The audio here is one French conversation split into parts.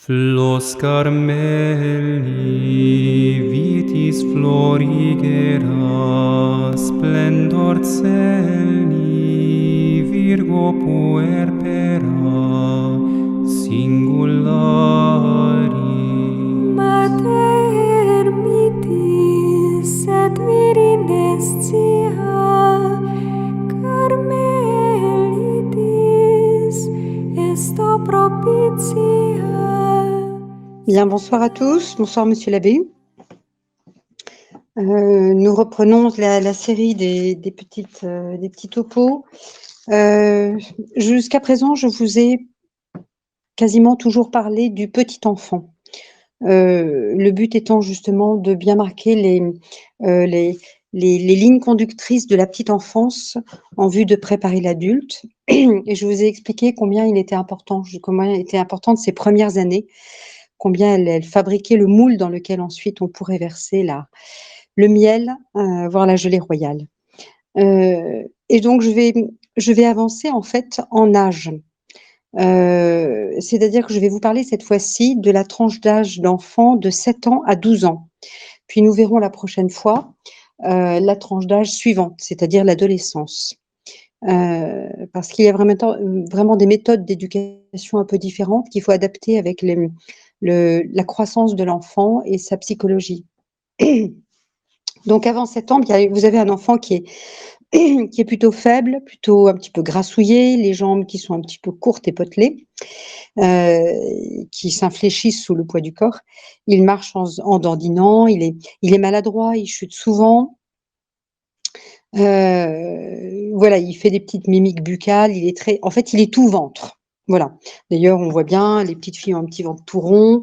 Flos Carmeli, vitis florigera, splendor celi, Virgo puerpera, singulari. Mater mitis et virinescia, Carmelitis esto propitia. Bien, bonsoir à tous. Bonsoir, monsieur l'abbé. Nous reprenons la série des petits topos. Jusqu'à présent, je vous ai quasiment toujours parlé du petit enfant. Le but étant justement de bien marquer les lignes conductrices de la petite enfance en vue de préparer l'adulte. Et je vous ai expliqué combien il était important de ces premières années, combien elle fabriquait le moule dans lequel ensuite on pourrait verser le miel, voire la gelée royale. Et donc je vais avancer en fait en âge. C'est-à-dire que je vais vous parler cette fois-ci de la tranche d'âge d'enfants de 7 ans à 12 ans. Puis nous verrons la prochaine fois la tranche d'âge suivante, c'est-à-dire l'adolescence. Parce qu'il y a vraiment des méthodes d'éducation un peu différentes qu'il faut adapter avec la croissance de l'enfant et sa psychologie. Donc avant 7 ans, vous avez un enfant qui est plutôt faible, plutôt un petit peu grassouillé, les jambes qui sont un petit peu courtes et potelées, qui s'infléchissent sous le poids du corps. Il marche en dandinant, il est maladroit, il chute souvent. Voilà, il fait des petites mimiques buccales, en fait, il est tout ventre. Voilà. D'ailleurs, on voit bien, les petites filles ont un petit ventre tout rond.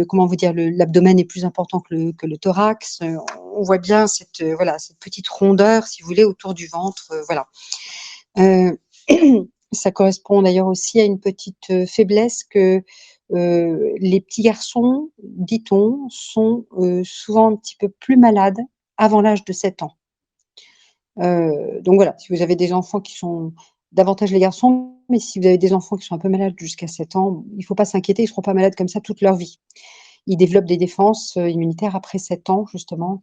Comment vous dire, l'abdomen est plus important que le thorax. On voit bien cette petite rondeur, si vous voulez, autour du ventre. Voilà. Ça correspond d'ailleurs aussi à une petite faiblesse que les petits garçons, dit-on, sont souvent un petit peu plus malades avant l'âge de 7 ans. Donc voilà, si vous avez des enfants qui sont davantage les garçons, mais si vous avez des enfants qui sont un peu malades jusqu'à 7 ans, il ne faut pas s'inquiéter, ils ne seront pas malades comme ça toute leur vie. Ils développent des défenses immunitaires après 7 ans, justement,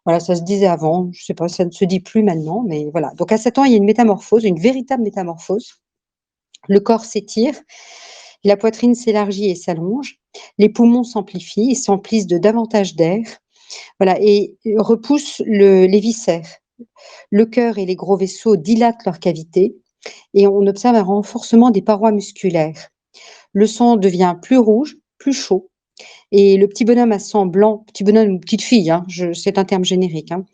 voilà, ça se disait avant, je ne sais pas, ça ne se dit plus maintenant, mais voilà. Donc à 7 ans, il y a une métamorphose, une véritable métamorphose. Le corps s'étire, la poitrine s'élargit et s'allonge, les poumons s'amplifient et s'emplissent de davantage d'air, voilà, et repoussent les viscères. Le cœur et les gros vaisseaux dilatent leurs cavités et on observe un renforcement des parois musculaires. Le sang devient plus rouge, plus chaud, et le petit bonhomme à sang blanc, petit bonhomme ou petite fille, hein, c'est un terme générique, hein,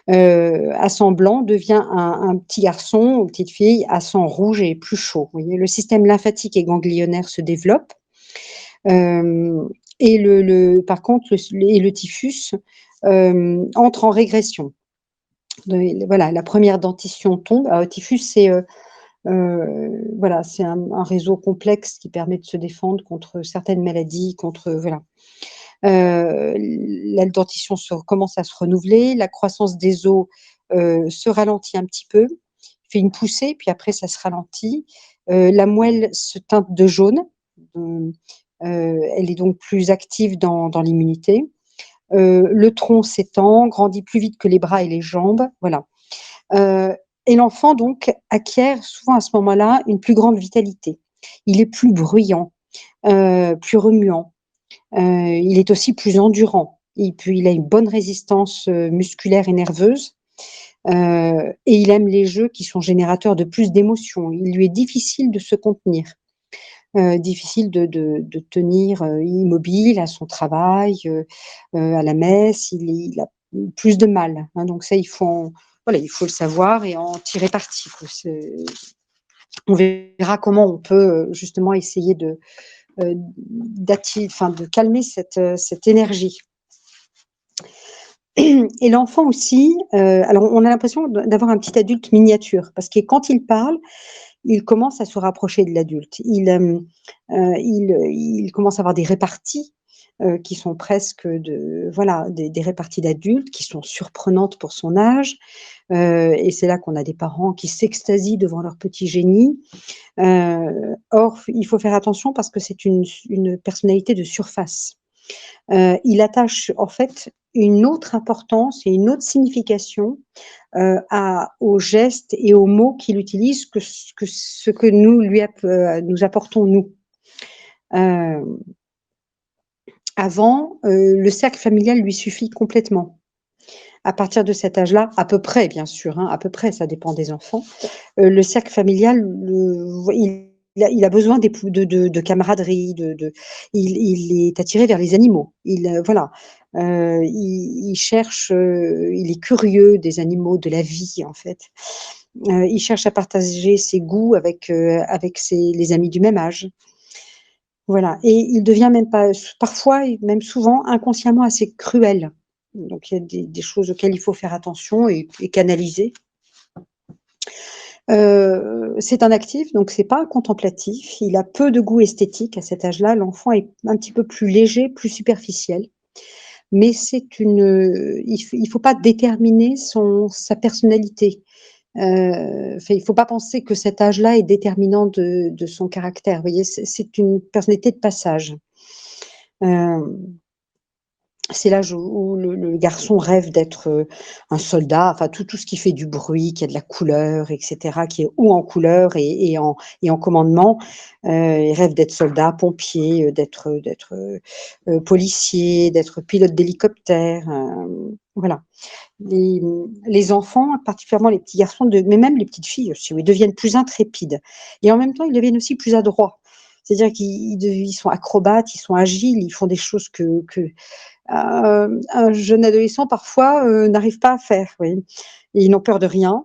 à sang blanc devient un petit garçon ou petite fille à sang rouge et plus chaud. Vous voyez, le système lymphatique et ganglionnaire se développe. Et par contre, le typhus entre en régression. Voilà, la première dentition tombe. Alors, le typhus, c'est voilà, c'est un réseau complexe qui permet de se défendre contre certaines maladies, voilà. La dentition commence à se renouveler, la croissance des os se ralentit un petit peu, fait une poussée, puis après ça se ralentit. La moelle se teinte de jaune, elle est donc plus active dans l'immunité. Le tronc s'étend, grandit plus vite que les bras et les jambes, voilà. Et l'enfant donc acquiert souvent à ce moment-là une plus grande vitalité. Il est plus bruyant, plus remuant. Il est aussi plus endurant. Et puis il a une bonne résistance musculaire et nerveuse. Et il aime les jeux qui sont générateurs de plus d'émotions. Il lui est difficile de se contenir, difficile de tenir immobile à son travail, à la messe. Il a plus de mal, hein, donc ça, il faut le savoir et en tirer parti, quoi. On verra comment on peut justement essayer de calmer cette énergie. Et l'enfant aussi, alors on a l'impression d'avoir un petit adulte miniature, parce que quand il parle, il commence à se rapprocher de l'adulte. Il commence à avoir des réparties. qui sont presque voilà, des réparties d'adultes, qui sont surprenantes pour son âge. Et c'est là qu'on a des parents qui s'extasient devant leur petit génie. Or, il faut faire attention parce que c'est une personnalité de surface. Il attache en fait une autre importance et une autre signification aux gestes et aux mots qu'il utilise que ce que nous apportons nous. Avant, le cercle familial lui suffit complètement. À partir de cet âge-là, à peu près bien sûr, hein, à peu près, ça dépend des enfants, le cercle familial, il a besoin de camaraderie, il est attiré vers les animaux. Voilà, il cherche, il est curieux des animaux, de la vie en fait. Il cherche à partager ses goûts avec les amis du même âge. Voilà, et il devient même pas parfois et même souvent inconsciemment assez cruel. Donc il y a des choses auxquelles il faut faire attention et canaliser. C'est un actif, donc c'est pas un contemplatif. Il a peu de goût esthétique à cet âge-là. L'enfant est un petit peu plus léger, plus superficiel. Mais il faut pas déterminer sa personnalité. Il faut pas penser que cet âge-là est déterminant de son caractère. Vous voyez, c'est une personnalité de passage. C'est l'âge où le garçon rêve d'être un soldat, enfin tout ce qui fait du bruit, qui a de la couleur, etc., qui est haut en couleur et en commandement. Il rêve d'être soldat, pompier, d'être policier, d'être pilote d'hélicoptère. Voilà. Les enfants, particulièrement les petits garçons, mais même les petites filles aussi, ils deviennent plus intrépides. Et en même temps, ils deviennent aussi plus adroits. C'est-à-dire qu'ils sont acrobates, ils sont agiles, ils font des choses que un jeune adolescent parfois n'arrive pas à faire. Oui. Ils n'ont peur de rien.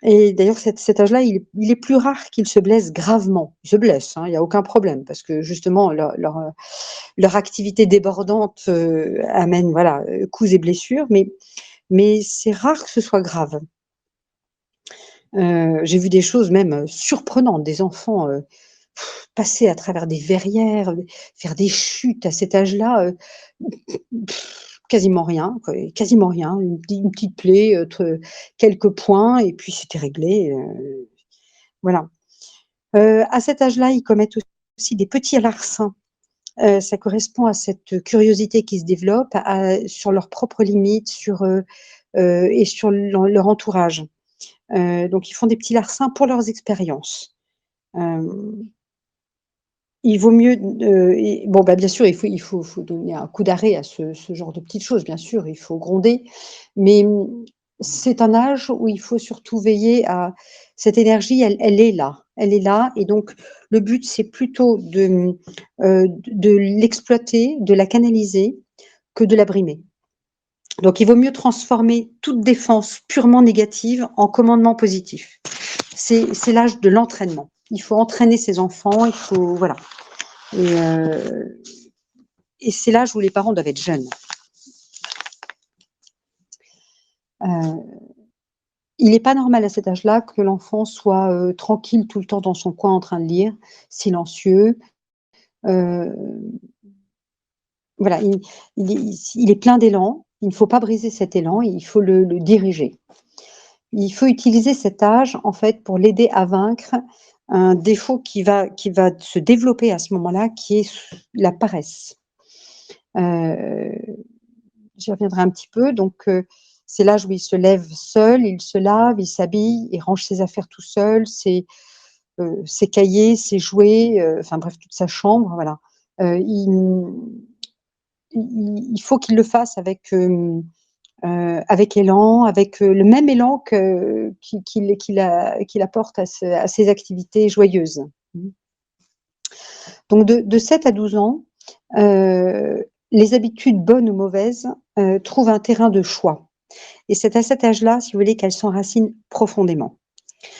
Et d'ailleurs, cet âge-là, il est plus rare qu'ils se blessent gravement. Ils se blessent, hein, il n'y a aucun problème, parce que justement, leur activité débordante amène voilà, coups et blessures, mais c'est rare que ce soit grave. J'ai vu des choses même surprenantes, des enfants passer à travers des verrières, faire des chutes à cet âge-là, quasiment rien, quoi, quasiment rien, une petite plaie, quelques points et puis c'était réglé, voilà. À cet âge-là, ils commettent aussi des petits larcins. Ça correspond à cette curiosité qui se développe sur leurs propres limites, et sur leur entourage. Donc ils font des petits larcins pour leurs expériences. Il vaut mieux, bon, bah, bien sûr, il faut donner un coup d'arrêt à ce genre de petites choses, bien sûr, il faut gronder, mais c'est un âge où il faut surtout veiller à cette énergie, elle est là et donc le but, c'est plutôt de l'exploiter, de la canaliser que de la brimer. Donc il vaut mieux transformer toute défense purement négative en commandement positif. C'est l'âge de l'entraînement. Il faut entraîner ses enfants, il faut voilà. Et c'est l'âge où les parents doivent être jeunes. Il n'est pas normal à cet âge-là que l'enfant soit tranquille tout le temps dans son coin en train de lire, silencieux. Voilà, il est plein d'élan. Il ne faut pas briser cet élan, il faut le diriger. Il faut utiliser cet âge en fait pour l'aider à vaincre un défaut qui va se développer à ce moment-là, qui est la paresse. J'y reviendrai un petit peu. Donc, c'est l'âge où il se lève seul, il se lave, il s'habille, il range ses affaires tout seul, ses cahiers, ses jouets, enfin bref, toute sa chambre, voilà. Il faut qu'il le fasse avec élan, avec le même élan qu'il apporte à ses activités joyeuses. Donc de 7 à 12 ans, les habitudes bonnes ou mauvaises trouvent un terrain de choix. Et c'est à cet âge-là, si vous voulez, qu'elles s'enracinent profondément.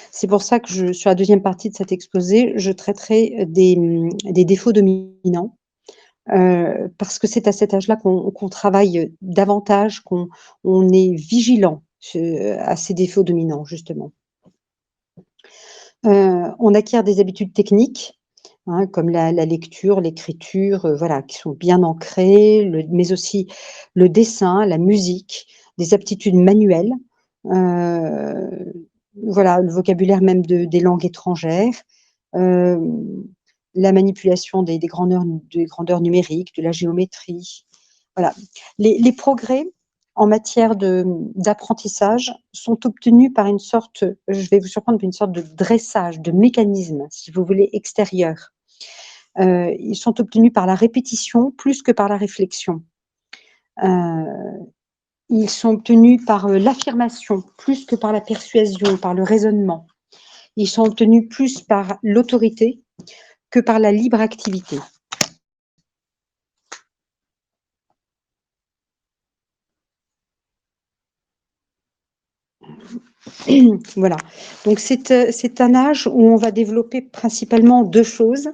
C'est pour ça que sur la deuxième partie de cet exposé, je traiterai des défauts dominants, parce que c'est à cet âge-là qu'on travaille davantage, qu'on est vigilant à ces défauts dominants, justement. On acquiert des habitudes techniques, hein, comme la lecture, l'écriture, voilà, qui sont bien ancrées, mais aussi le dessin, la musique, des aptitudes manuelles, heu, voilà, le vocabulaire même des langues étrangères, hem, la manipulation des grandeurs numériques, de la géométrie. Voilà. Les progrès en matière d'apprentissage sont obtenus par une sorte, je vais vous surprendre, une sorte de dressage, de mécanisme, si vous voulez, extérieur. Ils sont obtenus par la répétition plus que par la réflexion. Heu, ils sont obtenus par, l'affirmation plus que par la persuasion, par le raisonnement. Ils sont obtenus plus par l'autorité que par la libre activité. Voilà. Donc c'est un âge où on va développer principalement 2 choses,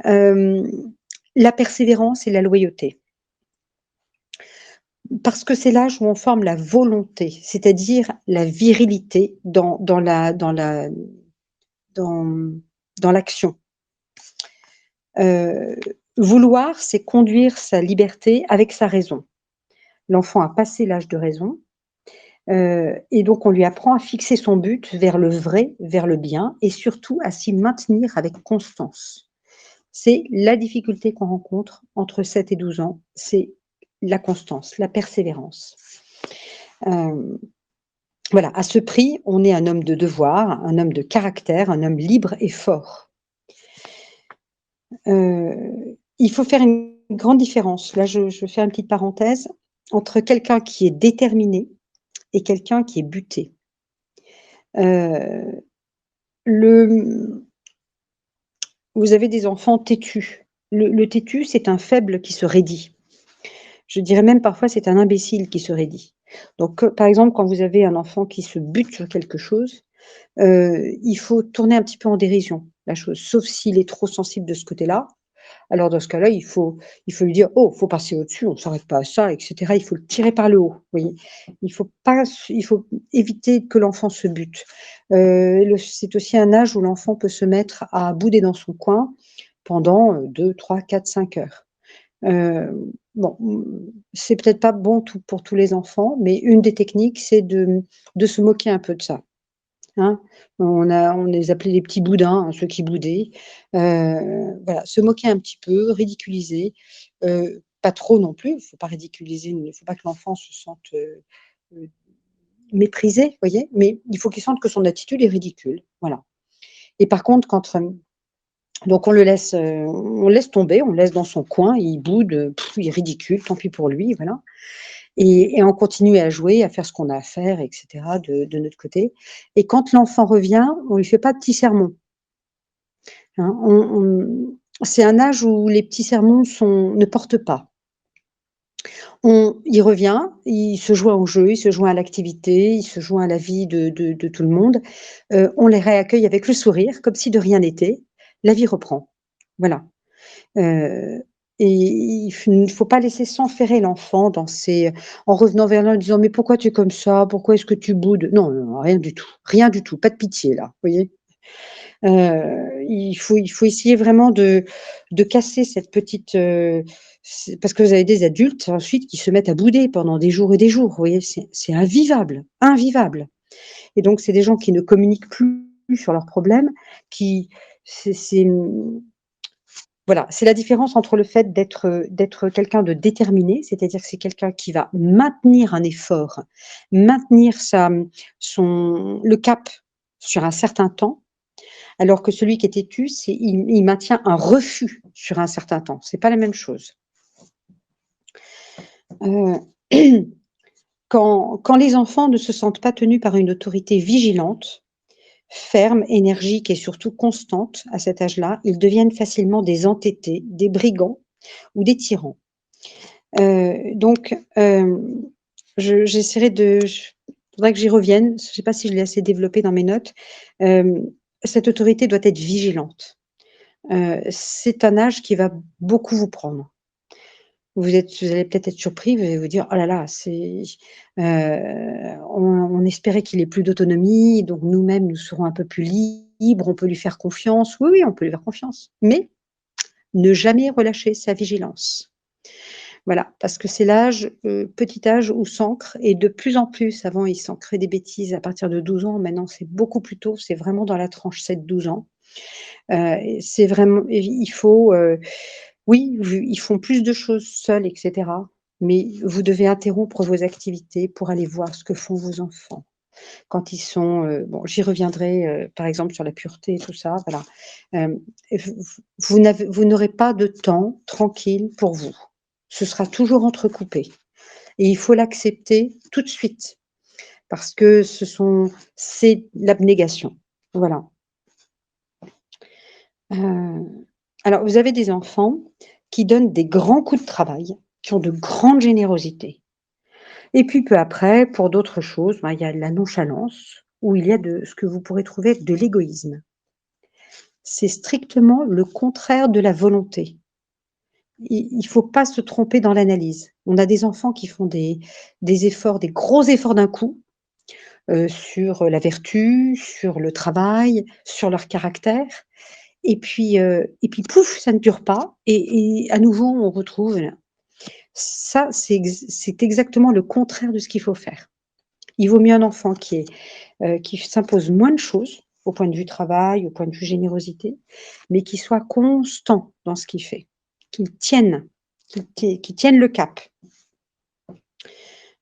hem, la persévérance et la loyauté. Parce que c'est l'âge où on forme la volonté, c'est-à-dire la virilité dans dans l'action. Heu, vouloir, c'est conduire sa liberté avec sa raison. L'enfant a passé l'âge de raison, et donc on lui apprend à fixer son but vers le vrai, vers le bien et surtout à s'y maintenir avec constance. C'est la difficulté qu'on rencontre entre 7 et 12 ans, c'est la constance, la persévérance. Hem, voilà, à ce prix, on est un homme de devoir, un homme de caractère, un homme libre et fort. Il faut faire une grande différence. Là, je fais une petite parenthèse, entre quelqu'un qui est déterminé et quelqu'un qui est buté. Heu, le vous avez des enfants têtus. Le têtu, c'est un faible qui se raidit. Je dirais même parfois c'est un imbécile qui se raidit. Donc, par exemple, quand vous avez un enfant qui se bute sur quelque chose, il faut tourner un petit peu en dérision la chose, sauf s'il est trop sensible de ce côté-là. Alors dans ce cas-là, il faut lui dire: «Oh, faut passer au-dessus, on s'arrête pas à ça» et cetera. Il faut le tirer par le haut, vous voyez? Il faut éviter que l'enfant se bute. Le c'est aussi un âge où l'enfant peut se mettre à bouder dans son coin pendant, 2, 3, 4, 5 heures. Bon, c'est peut-être pas bon pour tous les enfants, mais une des techniques, c'est de se moquer un peu de ça, hein. On les appelait les petits boudins, hein, ceux qui boudaient. Voilà, se moquer un petit peu, ridiculiser, pas trop non plus, il faut pas ridiculiser, il ne faut pas que l'enfant se sente, heu, méprisé, vous voyez? Mais il faut qu'il sente que son attitude est ridicule, voilà. Et par contre, quand, donc on le laisse tomber, on le laisse dans son coin, il boude, il est ridicule, tant pis pour lui, voilà. Et on continue à jouer, à faire ce qu'on a à faire et cetera de notre côté. Et quand l'enfant revient, on lui fait pas de petits sermons, hein. C'est un âge où les petits sermons ne portent pas. Il revient, il se joint au jeu, il se joint à l'activité, il se joint à la vie de tout le monde. On les réaccueille avec le sourire, comme si de rien n'était. La vie reprend. Voilà. Heu et il ne faut pas laisser s'enferrer l'enfant en revenant vers lui en disant: «Mais pourquoi tu es comme ça? Pourquoi est-ce que tu boudes?» Non, non, non, rien du tout, pas de pitié là, vous voyez? Il faut essayer vraiment de casser cette petite, c'est parce que vous avez des adultes ensuite qui se mettent à bouder pendant des jours et des jours, vous voyez? C'est invivable, invivable. Et donc c'est des gens qui ne communiquent plus sur leurs problèmes, qui c'est, voilà, c'est la différence entre le fait d'être quelqu'un de déterminé, c'est-à-dire que c'est quelqu'un qui va maintenir un effort, maintenir le cap sur un certain temps, alors que celui qui est têtu, il maintient un refus sur un certain temps. C'est pas la même chose. Heu, quand les enfants ne se sentent pas tenus par une autorité vigilante, ferme, énergique et surtout constante à cet âge-là, ils deviennent facilement des entêtés, des brigands ou des tyrans. Donc, j'essaierai faudrait que j'y revienne. Je ne sais pas si je l'ai assez développé dans mes notes. Hem, cette autorité doit être vigilante. C'est un âge qui va beaucoup vous prendre. Vous allez peut-être être surpris, vous allez vous dire: «Oh là là, on espérait qu'il ait plus d'autonomie, donc nous-mêmes, nous serons un peu plus libres, on peut lui faire confiance». Oui, oui, on peut lui faire confiance. Mais Ne jamais relâcher sa vigilance. Voilà, parce que c'est l'âge, petit âge où s'ancre et de plus en plus, avant il s'ancrait des bêtises à partir de 12 ans, maintenant c'est beaucoup plus tôt, c'est vraiment dans la tranche 7-12 ans. Et c'est vraiment et il faut, oui, ils font plus de choses seuls et cetera, mais vous devez interrompre vos activités pour aller voir ce que font vos enfants. Quand ils sont, bon, j'y reviendrai, par exemple sur la pureté et tout ça, voilà. Et vous n'aurez pas de temps tranquille pour vous. Ce sera toujours entrecoupé et il faut l'accepter tout de suite parce que c'est l'abnégation. Voilà. Alors vous avez des enfants qui donnent des grands coups de travail, qui ont de grandes générosités et puis peu après, pour d'autres choses, ben, il y a la nonchalance ou il y a de ce que vous pourrez trouver de l'égoïsme. C'est strictement le contraire de la volonté. Il faut pas se tromper dans l'analyse. On a des enfants qui font des efforts, des gros efforts d'un coup, sur la vertu, sur le travail, sur leur caractère et puis pouf, ça ne dure pas et à nouveau on retrouve ça, c'est exactement le contraire de ce qu'il faut faire. Il vaut mieux un enfant qui s'impose moins de choses, au point de vue travail, au point de vue générosité, mais qui soit constant dans ce qu'il fait, qu'il tienne, qu'il tienne le cap.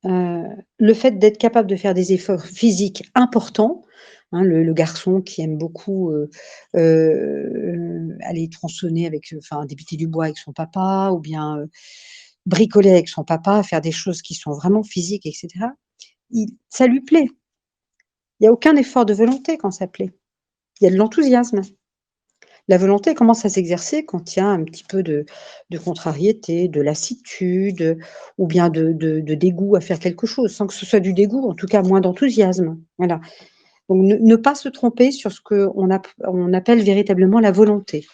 Heu, le fait d'être capable de faire des efforts physiques importants, hein, le garçon qui aime beaucoup, aller tronçonner avec, enfin débiter du bois avec son papa ou bien, bricoler avec son papa, faire des choses qui sont vraiment physiques et cetera, il ça lui plaît. Il y a aucun effort de volonté quand ça plaît. Il y a de l'enthousiasme. La volonté commence à s'exercer quand il y a un petit peu de contrariété, de lassitude, ou bien de dégoût à faire quelque chose, sans que ce soit du dégoût, en tout cas moins d'enthousiasme. Voilà. Donc ne pas se tromper sur ce on appelle véritablement la volonté.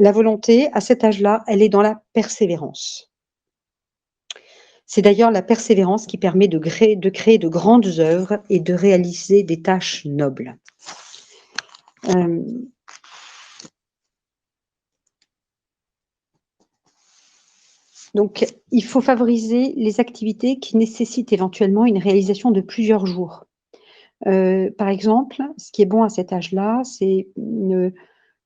La volonté, à cet âge-là, elle est dans la persévérance. C'est d'ailleurs la persévérance qui permet de créer de grandes œuvres et de réaliser des tâches nobles. Hem Donc, il faut favoriser les activités qui nécessitent éventuellement une réalisation de plusieurs jours. Par exemple, ce qui est bon à cet âge-là, c'est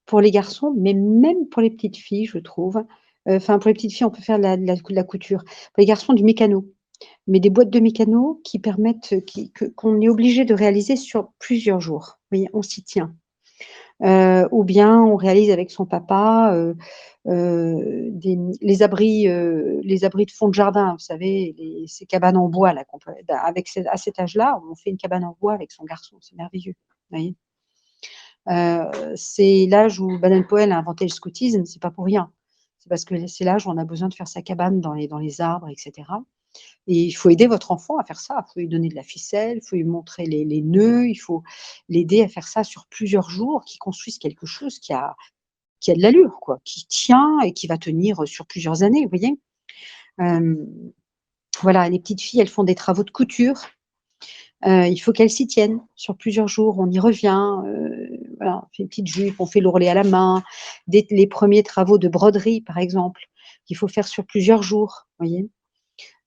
pour les garçons, mais même pour les petites filles, je trouve, enfin pour les petites filles, on peut faire de la couture. Pour les garçons, du mécano, mais des boîtes de mécano qui permettent, qu'on est obligé de réaliser sur plusieurs jours. Vous voyez, on s'y tient. Ou bien on réalise avec son papa, des les abris de fond de jardin, vous savez, ces cabanes en bois là qu'on peut à cet âge-là, on fait une cabane en bois avec son garçon, c'est merveilleux, vous voyez? C'est l'âge où Baden-Powell a inventé le scoutisme, c'est pas pour rien. C'est parce que c'est l'âge où on a besoin de faire sa cabane dans les arbres et cetera et il faut aider votre enfant à faire ça. Il faut lui donner de la ficelle, il faut lui montrer les nœuds, il faut l'aider à faire ça sur plusieurs jours, qu'il construise quelque chose qui a de l'allure quoi, qui tient et qui va tenir, sur plusieurs années, vous voyez? Hem, voilà, les petites filles, elles font des travaux de couture, il faut qu'elles s'y tiennent sur plusieurs jours. On y revient, voilà, on fait une petite jupe, on fait l'ourlet à la main, les premiers travaux de broderie, par exemple, qu'il faut faire sur plusieurs jours, vous voyez?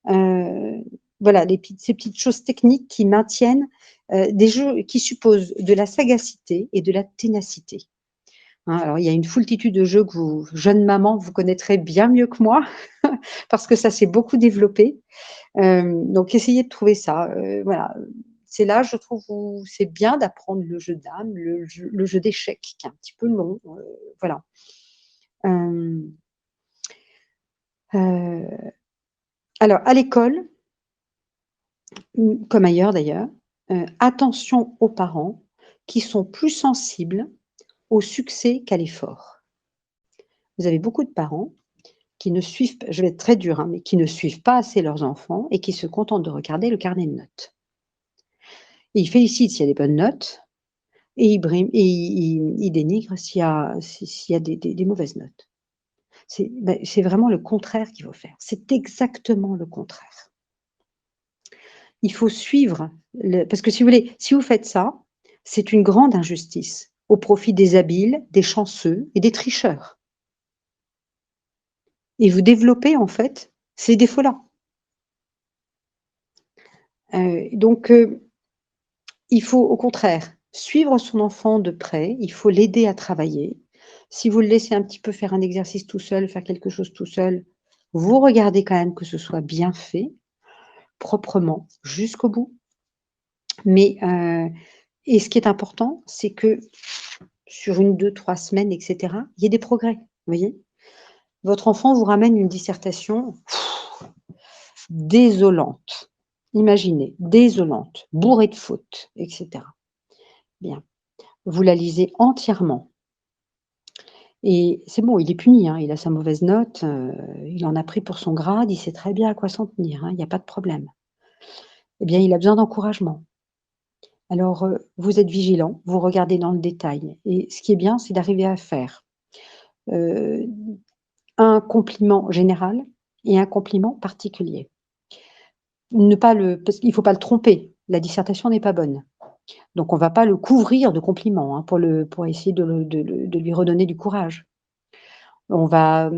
Heu, voilà, ces petites choses techniques qui maintiennent, des jeux qui supposent de la sagacité et de la ténacité. Hein, alors il y a une foultitude de jeux que vous, jeunes mamans, vous connaîtrez bien mieux que moi parce que ça s'est beaucoup développé. Donc essayez de trouver ça, voilà, c'est là, je trouve, où c'est bien d'apprendre le jeu de dames, le jeu d'échecs qui est un petit peu long, voilà. Hem, heu, alors à l'école, comme ailleurs d'ailleurs, attention aux parents qui sont plus sensibles au succès qu'à l'effort. Vous avez beaucoup de parents qui ne suivent je vais être très dure, hein, mais qui ne suivent pas assez leurs enfants et qui se contentent de regarder le carnet de notes. Et ils félicitent s'il y a des bonnes notes et ils dénigrent s'il y a des mauvaises notes. C'est vraiment le contraire qu'il faut faire. C'est exactement le contraire. Il faut suivre parce que si vous voulez, si vous faites ça, c'est une grande injustice. au profit des habiles, des chanceux et des tricheurs. Et vous développez en fait ces défauts-là. Donc il faut au contraire suivre son enfant de près, il faut l'aider à travailler. Si vous le laissez un petit peu faire un exercice tout seul, faire quelque chose tout seul, vous regardez quand même que ce soit bien fait, proprement, jusqu'au bout. Mais et ce qui est important, c'est que sur 1, 2, 3 semaines et cetera, il y ait des progrès, vous voyez? Votre enfant vous ramène une dissertation désolante. Imaginez, désolante, bourrée de fautes et cetera. Bien, vous la lisez entièrement et c'est bon, il est puni, hein, il a sa mauvaise note, il en a pris pour son grade, il sait très bien à quoi s'en tenir, hein, il y a pas de problème. Eh bien, il a besoin d'encouragement. Alors, vous êtes vigilant, vous regardez dans le détail et ce qui est bien, c'est d'arriver à faire, heu, un compliment général et un compliment particulier. Ne pas le parce qu'il faut pas le tromper, la dissertation n'est pas bonne. Donc on va pas le couvrir de compliments, hein, pour essayer de lui redonner du courage. On va,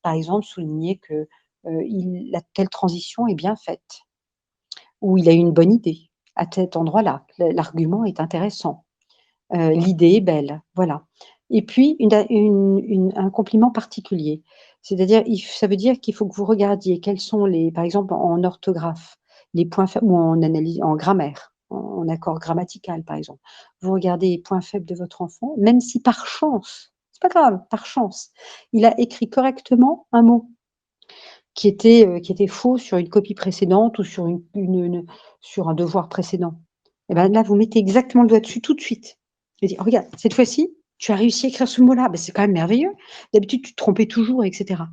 par exemple souligner que, la telle transition est bien faite ou il a eu une bonne idée à cet endroit-là, l'argument est intéressant. L'idée est belle, voilà. Et puis un compliment particulier. C'est-à-dire ça veut dire qu'il faut que vous regardiez quels sont les par exemple en orthographe, les points faibles ou en analyse en grammaire, en accord grammatical par exemple. Vous regardez les points faibles de votre enfant, même si par chance, c'est pas grave, par chance, il a écrit correctement un mot qui était faux sur une copie précédente ou sur sur un devoir précédent. Et ben là, vous mettez exactement le doigt dessus tout de suite. Et dire: «Regarde, cette fois-ci, tu as réussi à écrire ce mot-là, bah, c'est quand même merveilleux. D'habitude, tu te trompais toujours» et cetera.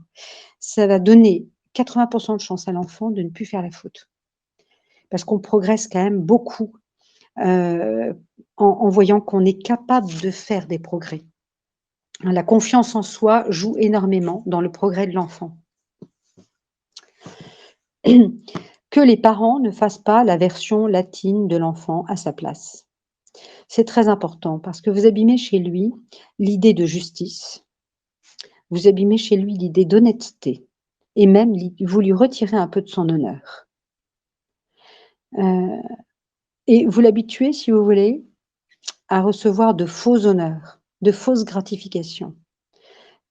Ça va donner 80 de chance à l'enfant de ne plus faire la faute. Parce qu'on progresse quand même beaucoup, en voyant qu'on est capable de faire des progrès. La confiance en soi joue énormément dans le progrès de l'enfant. Que les parents ne fassent pas la version latine de l'enfant à sa place. C'est très important parce que vous abîmez chez lui l'idée de justice, vous abîmez chez lui l'idée d'honnêteté et même vous lui retirez un peu de son honneur. Heu et vous l'habituez, si vous voulez, à recevoir de faux honneurs, de fausses gratifications.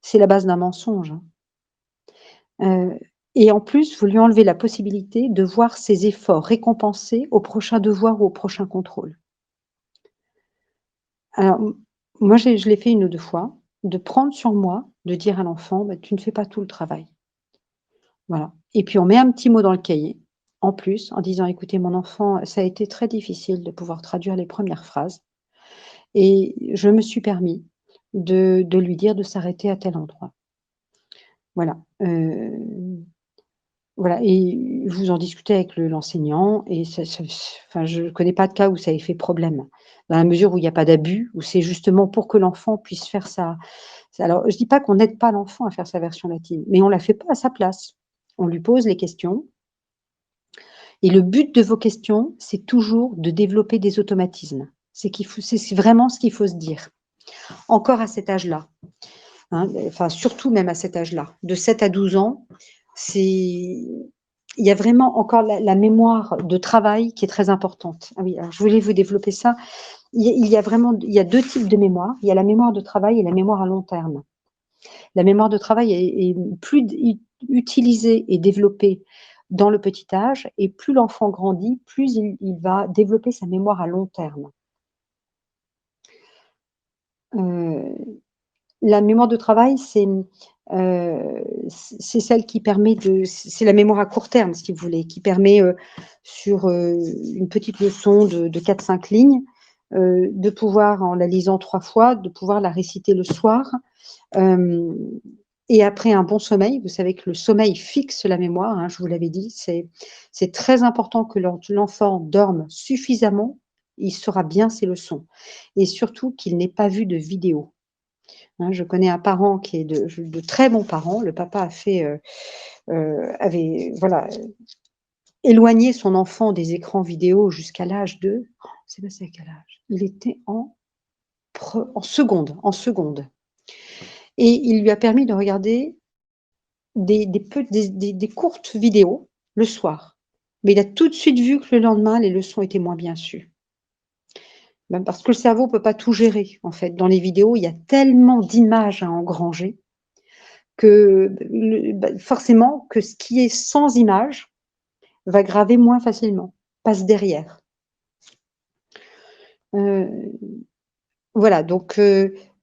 C'est la base d'un mensonge, hein. Et en plus, vous lui enlevez la possibilité de voir ses efforts récompensés au prochain devoir ou au prochain contrôle. Alors, moi, je l'ai fait 1 ou 2 fois, de prendre sur moi, de dire à l'enfant: «Bah, tu ne fais pas tout le travail». Voilà et puis on met un petit mot dans le cahier, en plus, en disant: «Écoutez mon enfant, ça a été très difficile de pouvoir traduire les premières phrases et je me suis permis de lui dire de s'arrêter à tel endroit». Voilà, voilà et vous en discutez avec l'enseignant et ça enfin, je ne connais pas de cas où ça ait fait problème. Dans la mesure où il y a pas d'abus, où c'est justement pour que l'enfant puisse faire alors je dis pas qu'on n'aide pas l'enfant à faire sa version latine, mais on la fait pas à sa place. On lui pose les questions et le but de vos questions, c'est toujours de développer des automatismes. C'est vraiment ce qu'il faut se dire. Encore à cet âge-là, hein, enfin surtout même à cet âge-là, de 7 à 12 ans, il y a vraiment encore la mémoire de travail qui est très importante. Ah oui, alors je voulais vous développer ça. Il y a 2 types de mémoire. Il y a la mémoire de travail et la mémoire à long terme. La mémoire de travail est plus utilisée et développée dans le petit âge et plus l'enfant grandit, plus il va développer sa mémoire à long terme. Heu La mémoire de travail, c'est celle qui permet c'est la mémoire à court terme, si vous voulez, qui permet, sur, une petite leçon de 4-5 lignes, de pouvoir, en la lisant 3 fois, de pouvoir la réciter le soir, hem et après un bon sommeil. Vous savez que le sommeil fixe la mémoire, hein, je vous l'avais dit, c'est très important que l'enfant dorme suffisamment, il saura bien ses leçons et surtout qu'il n'ait pas vu de vidéo. Hein, je connais un parent qui est de très bons parents. Le papa avait voilà, éloigné son enfant des écrans vidéo jusqu'à l'âge de c'est passé à quel âge? Il était en en secondes. Et il lui a permis de regarder des courtes vidéos le soir. Mais il a tout de suite vu que le lendemain, les leçons étaient moins bien sues. Même parce que le cerveau ne peut pas tout gérer, en fait. Dans les vidéos, il y a tellement d'images à engranger que forcément que ce qui est sans image va graver moins facilement, passe derrière. Voilà, donc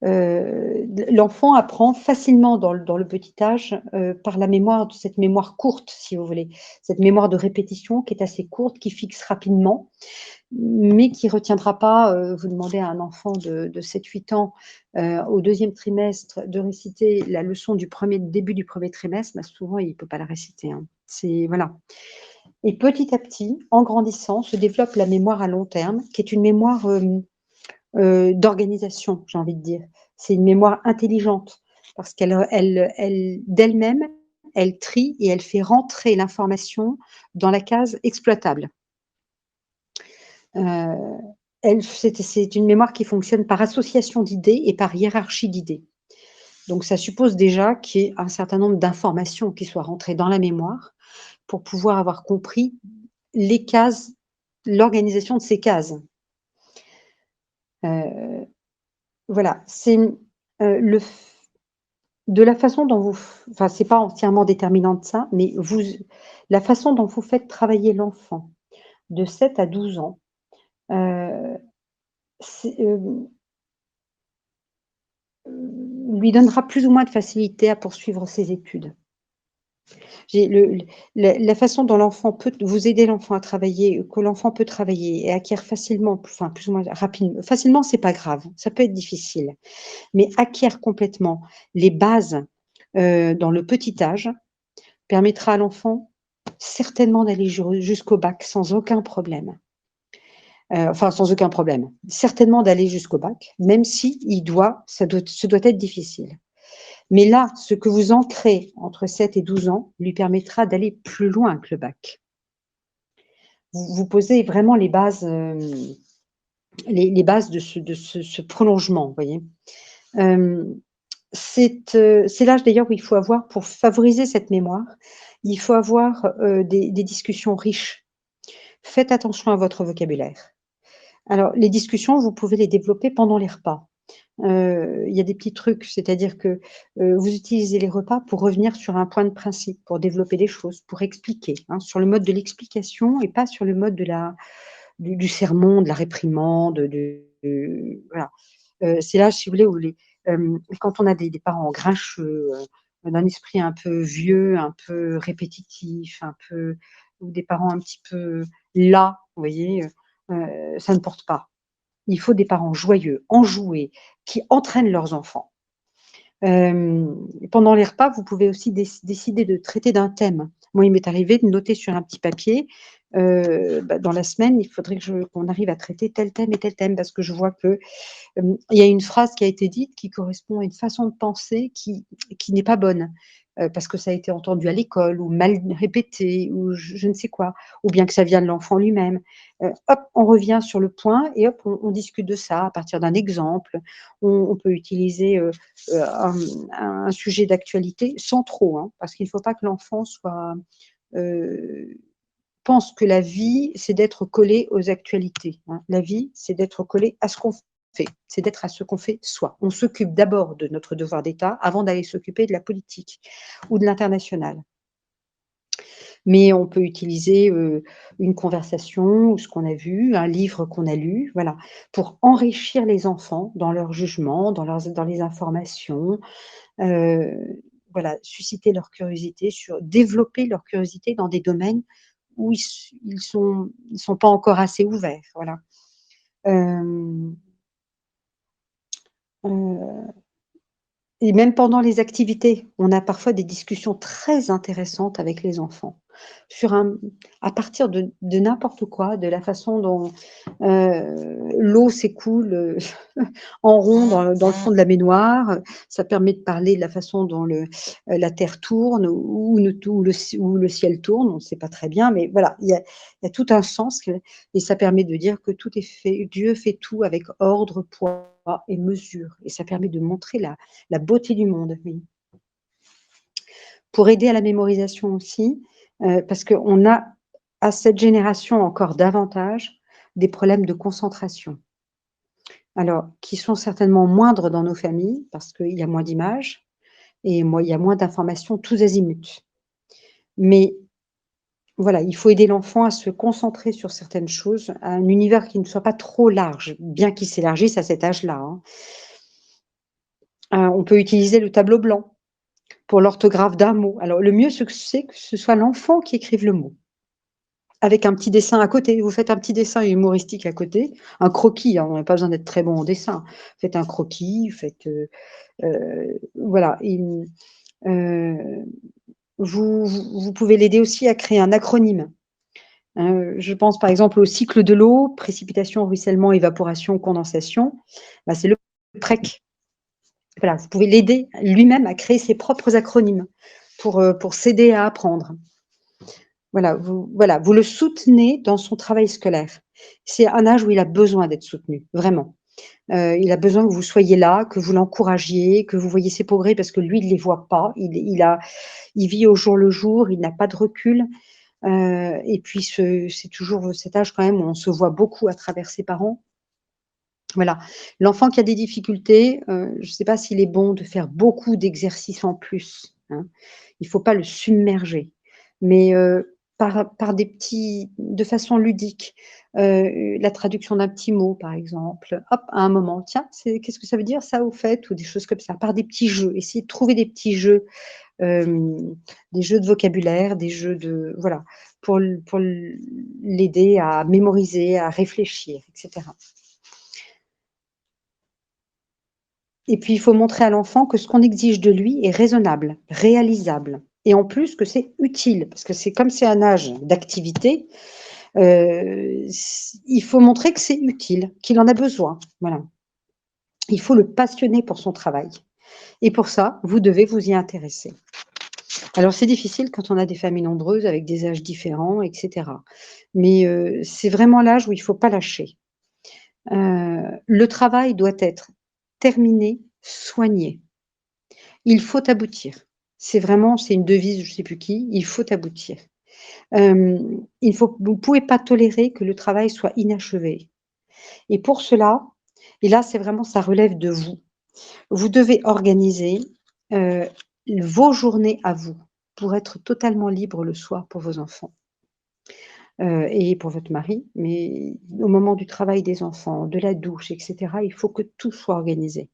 l'enfant apprend facilement dans le petit âge par la mémoire, cette mémoire courte, si vous voulez, cette mémoire de répétition qui est assez courte, qui fixe rapidement, mais qui ne retiendra pas. Vous demandez à un enfant de 7-8 ans au 2e trimestre de réciter la leçon du début du 1er trimestre, bah, souvent il ne peut pas la réciter. Hein. Voilà. Et petit à petit, en grandissant, se développe la mémoire à long terme, qui est une mémoire d'organisation, j'ai envie de dire. C'est une mémoire intelligente parce d'elle-même, elle trie et elle fait rentrer l'information dans la case exploitable. C'est une mémoire qui fonctionne par association d'idées et par hiérarchie d'idées. Donc ça suppose déjà qu'il y ait un certain nombre d'informations qui soient rentrées dans la mémoire pour pouvoir avoir compris les cases, l'organisation de ces cases. Voilà, c'est de la façon dont enfin, c'est pas entièrement déterminant de ça, mais la façon dont vous faites travailler l'enfant de 7 à 12 ans, lui donnera plus ou moins de facilité à poursuivre ses études. La façon dont l'enfant peut vous aider l'enfant à travailler, que l'enfant peut travailler et acquiert facilement, enfin plus ou moins rapidement, facilement c'est pas grave, ça peut être difficile, mais acquiert complètement les bases dans le petit âge permettra à l'enfant certainement d'aller jusqu'au bac sans aucun problème. Enfin, sans aucun problème. Certainement d'aller jusqu'au bac, même si ce doit être difficile. Mais là, ce que vous ancrez entre 7 et 12 ans lui permettra d'aller plus loin que le bac. Vous posez vraiment les bases, les bases de ce prolongement, vous voyez. C'est l'âge d'ailleurs où il faut avoir, pour favoriser cette mémoire, il faut avoir des discussions riches. Faites attention à votre vocabulaire. Alors, les discussions, vous pouvez les développer pendant les repas. Il y a des petits trucs, c'est-à-dire que vous utilisez les repas pour revenir sur un point de principe, pour développer des choses, pour expliquer, hein, sur le mode de l'explication et pas sur le mode du sermon, de la réprimande, voilà. C'est là, si vous voulez, où quand on a des parents grincheux, d'un esprit un peu vieux, un peu répétitif, ou des parents un petit peu las, vous voyez, ça ne porte pas. Il faut des parents joyeux, enjoués, qui entraînent leurs enfants. Pendant les repas, vous pouvez aussi décider de traiter d'un thème. Moi, il m'est arrivé de noter sur un petit papier, dans la semaine, il faudrait qu'on arrive à traiter tel thème et tel thème, parce que je vois que il y a une phrase qui a été dite qui correspond à une façon de penser qui n'est pas bonne, parce que ça a été entendu à l'école ou mal répété ou je ne sais quoi, ou bien que ça vient de l'enfant lui-même. Hop, on revient sur le point et hop, on discute de ça à partir d'un exemple. On peut utiliser, un sujet d'actualité sans trop, hein, parce qu'il ne faut pas que l'enfant pense que la vie, c'est d'être collé aux actualités, hein. La vie, c'est d'être collé à ce qu'on fait, c'est d'être à ce qu'on fait soi. On s'occupe d'abord de notre devoir d'État avant d'aller s'occuper de la politique ou de l'international. Mais on peut utiliser une conversation ou ce qu'on a vu, un livre qu'on a lu, voilà, pour enrichir les enfants dans leur jugement, dans les informations, voilà, susciter leur curiosité, développer leur curiosité dans des domaines où ils sont pas encore assez ouverts, voilà. Et même pendant les activités, on a parfois des discussions très intéressantes avec les enfants. à partir de n'importe quoi, de la façon dont l'eau s'écoule en rond dans le fond de la baignoire. Ça permet de parler de la façon dont la terre tourne ou le ciel tourne. On ne sait pas très bien, mais voilà, il y a tout un sens et ça permet de dire que tout est fait. Dieu fait tout avec ordre, poids et mesure. Et ça permet de montrer la beauté du monde. Oui. Pour aider à la mémorisation aussi, parce qu'on a à cette génération encore davantage des problèmes de concentration. Alors, qui sont certainement moindres dans nos familles, parce qu'il y a moins d'images et il y a moins d'informations tous azimuts. Mais voilà, il faut aider l'enfant à se concentrer sur certaines choses, à un univers qui ne soit pas trop large, bien qu'il s'élargisse à cet âge-là, hein. On peut utiliser le tableau blanc pour l'orthographe d'un mot. Alors, le mieux, c'est que ce soit l'enfant qui écrive le mot, avec un petit dessin à côté. Vous faites un petit dessin humoristique à côté, un croquis, hein, on n'a pas besoin d'être très bon en dessin. Faites un croquis, voilà. Vous pouvez l'aider aussi à créer un acronyme. Je pense par exemple au cycle de l'eau, précipitation, ruissellement, évaporation, condensation. Bah, c'est le PREC. Voilà, vous pouvez l'aider lui-même à créer ses propres acronymes pour s'aider à apprendre. Voilà, vous le soutenez dans son travail scolaire. C'est un âge où il a besoin d'être soutenu, vraiment. Il a besoin que vous soyez là, que vous l'encouragiez, que vous voyez ses progrès parce que lui, il ne les voit pas. Il vit au jour le jour, il n'a pas de recul. Et puis, c'est toujours cet âge quand même où on se voit beaucoup à travers ses parents. Voilà. L'enfant qui a des difficultés, je ne sais pas s'il est bon de faire beaucoup d'exercices en plus, hein. Il ne faut pas le submerger, mais par des petits de façon ludique, la traduction d'un petit mot, par exemple. Hop, à un moment: «Tiens, qu'est-ce que ça veut dire ça, au fait?» ou des choses comme ça, par des petits jeux. Essayez de trouver des petits jeux, des jeux de vocabulaire, des jeux de voilà, pour l'aider à mémoriser, à réfléchir et cetera. Et puis, il faut montrer à l'enfant que ce qu'on exige de lui est raisonnable, réalisable et en plus que c'est utile parce que c'est un âge d'activité, il faut montrer que c'est utile, qu'il en a besoin, voilà. Il faut le passionner pour son travail et pour ça, vous devez vous y intéresser. Alors c'est difficile quand on a des familles nombreuses avec des âges différents et cetera, mais c'est vraiment l'âge où il ne faut pas lâcher. Le travail doit être terminé, soigné. Il faut aboutir. C'est une devise, je ne sais plus qui, il faut aboutir. Vous ne pouvez pas tolérer que le travail soit inachevé. Et pour cela, et là, c'est vraiment, ça relève de vous. Vous devez organiser vos journées à vous pour être totalement libre le soir pour vos enfants et pour votre mari. Mais au moment du travail des enfants, de la douche, etc., il faut que tout soit organisé.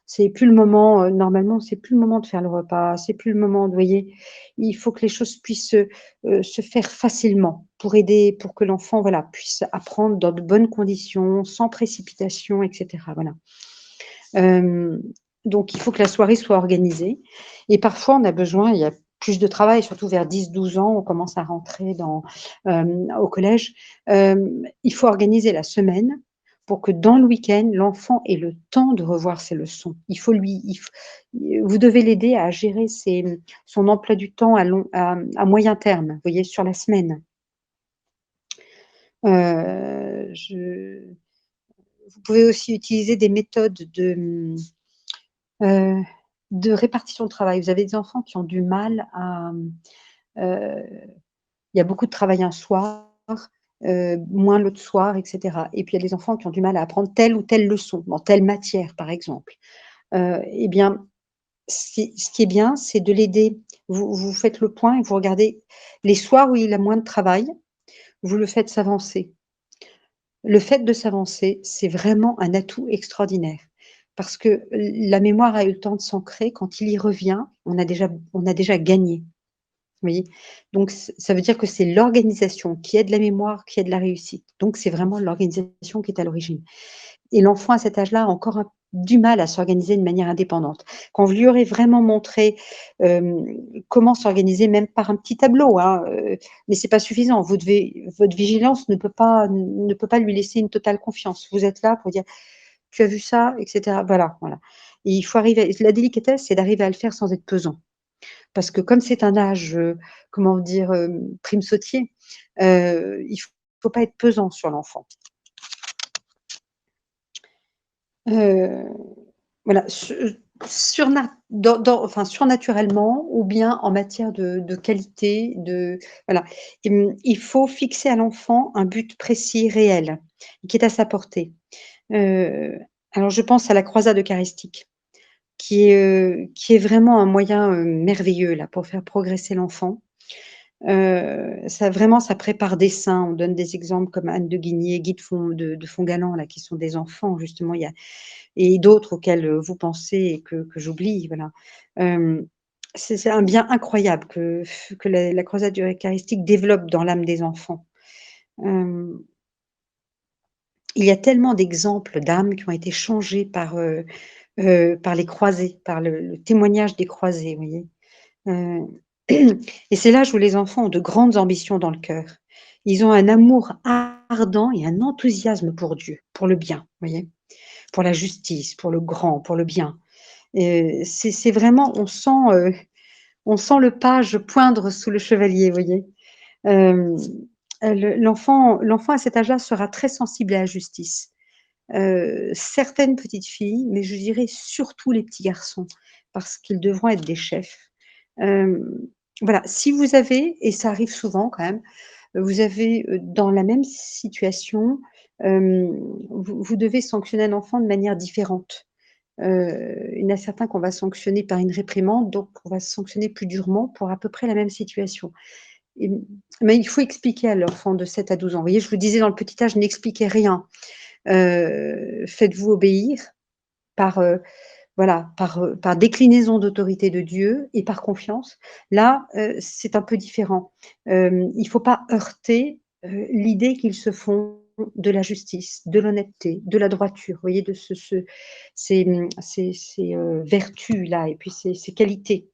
C'est plus le moment, normalement, c'est plus le moment de faire le repas, c'est plus le moment, vous voyez? Il faut que les choses puissent, se faire facilement pour que l'enfant, voilà, puisse apprendre dans de bonnes conditions, sans précipitation et cetera, voilà. Donc il faut que la soirée soit organisée et parfois on a besoin, il y a plus de travail, surtout vers 10-12 ans, on commence à rentrer au collège. Il faut organiser la semaine pour que dans le week-end, l'enfant ait le temps de revoir ses leçons. Vous devez l'aider à gérer son emploi du temps à moyen terme, vous voyez, sur la semaine. Vous pouvez aussi utiliser des méthodes de répartition de travail. Vous avez des enfants qui ont du mal il y a beaucoup de travail un soir, moins l'autre soir et cetera et puis il y a des enfants qui ont du mal à apprendre telle ou telle leçon, dans telle matière, par exemple. Et bien, ce qui est bien, c'est de l'aider. Vous faites le point et vous regardez les soirs où il a moins de travail, vous le faites s'avancer. Le fait de s'avancer, c'est vraiment un atout extraordinaire parce que la mémoire a eu le temps de s'ancrer. Quand il y revient, on a déjà gagné. Vous voyez? Donc ça veut dire que c'est l'organisation qui aide la mémoire, qui aide la réussite. Donc c'est vraiment l'organisation qui est à l'origine et l'enfant à cet âge-là a encore du mal à s'organiser de manière indépendante. Quand vous lui aurez vraiment montré, comment s'organiser, même par un petit tableau, hein, mais c'est pas suffisant. Votre vigilance ne peut pas lui laisser une totale confiance. Vous êtes là pour dire: «Tu as vu ça?» et cetera. Voilà, voilà, et il faut arriver, la délicatesse, c'est d'arriver à le faire sans être pesant. Parce que comme c'est un âge, comment dire? Prime sautier, il faut pas être pesant sur l'enfant. Heu, voilà, enfin, surnaturellement ou bien en matière de qualité, voilà. Il faut fixer à l'enfant un but précis, réel, qui est à sa portée. Heu, alors je pense à la croisade eucharistique qui est vraiment un moyen, merveilleux là pour faire progresser l'enfant. Ça vraiment, ça prépare des saints. On donne des exemples comme Anne de Guigné, Guy de Fongalan là, qui sont des enfants justement. Il y a et d'autres auxquels, vous pensez et que j'oublie, voilà. Hem, c'est un bien incroyable que la croisade eucharistique développe dans l'âme des enfants. Hem, il y a tellement d'exemples d'âmes qui ont été changées par les croisés, par le témoignage des croisés, vous voyez? Heu et c'est l'âge où les enfants ont de grandes ambitions dans le cœur. Ils ont un amour ardent et un enthousiasme pour Dieu, pour le bien, vous voyez? Pour la justice, pour le grand, pour le bien. C'est vraiment, on sent le page poindre sous le chevalier, vous voyez? Hem, l'enfant à cet âge-là sera très sensible à la justice. Certaines petites filles, mais je dirais surtout les petits garçons, parce qu'ils devront être des chefs. Hem, voilà, si vous avez, et ça arrive souvent quand même, vous avez, dans la même situation, hem, vous devez sanctionner un enfant de manière différente. Il y en a certains qu'on va sanctionner par une réprimande, donc on va sanctionner plus durement pour à peu près la même situation. Et mais il faut expliquer à l'enfant de 7 à 12 ans. Vous voyez, je vous disais dans le petit âge, n'expliquez rien. Faites-vous obéir par, voilà, par déclinaison d'autorité de Dieu et par confiance. Là, c'est un peu différent. Il ne faut pas heurter, l'idée qu'ils se font de la justice, de l'honnêteté, de la droiture, vous voyez? De ces vertus-là et puis ces qualités.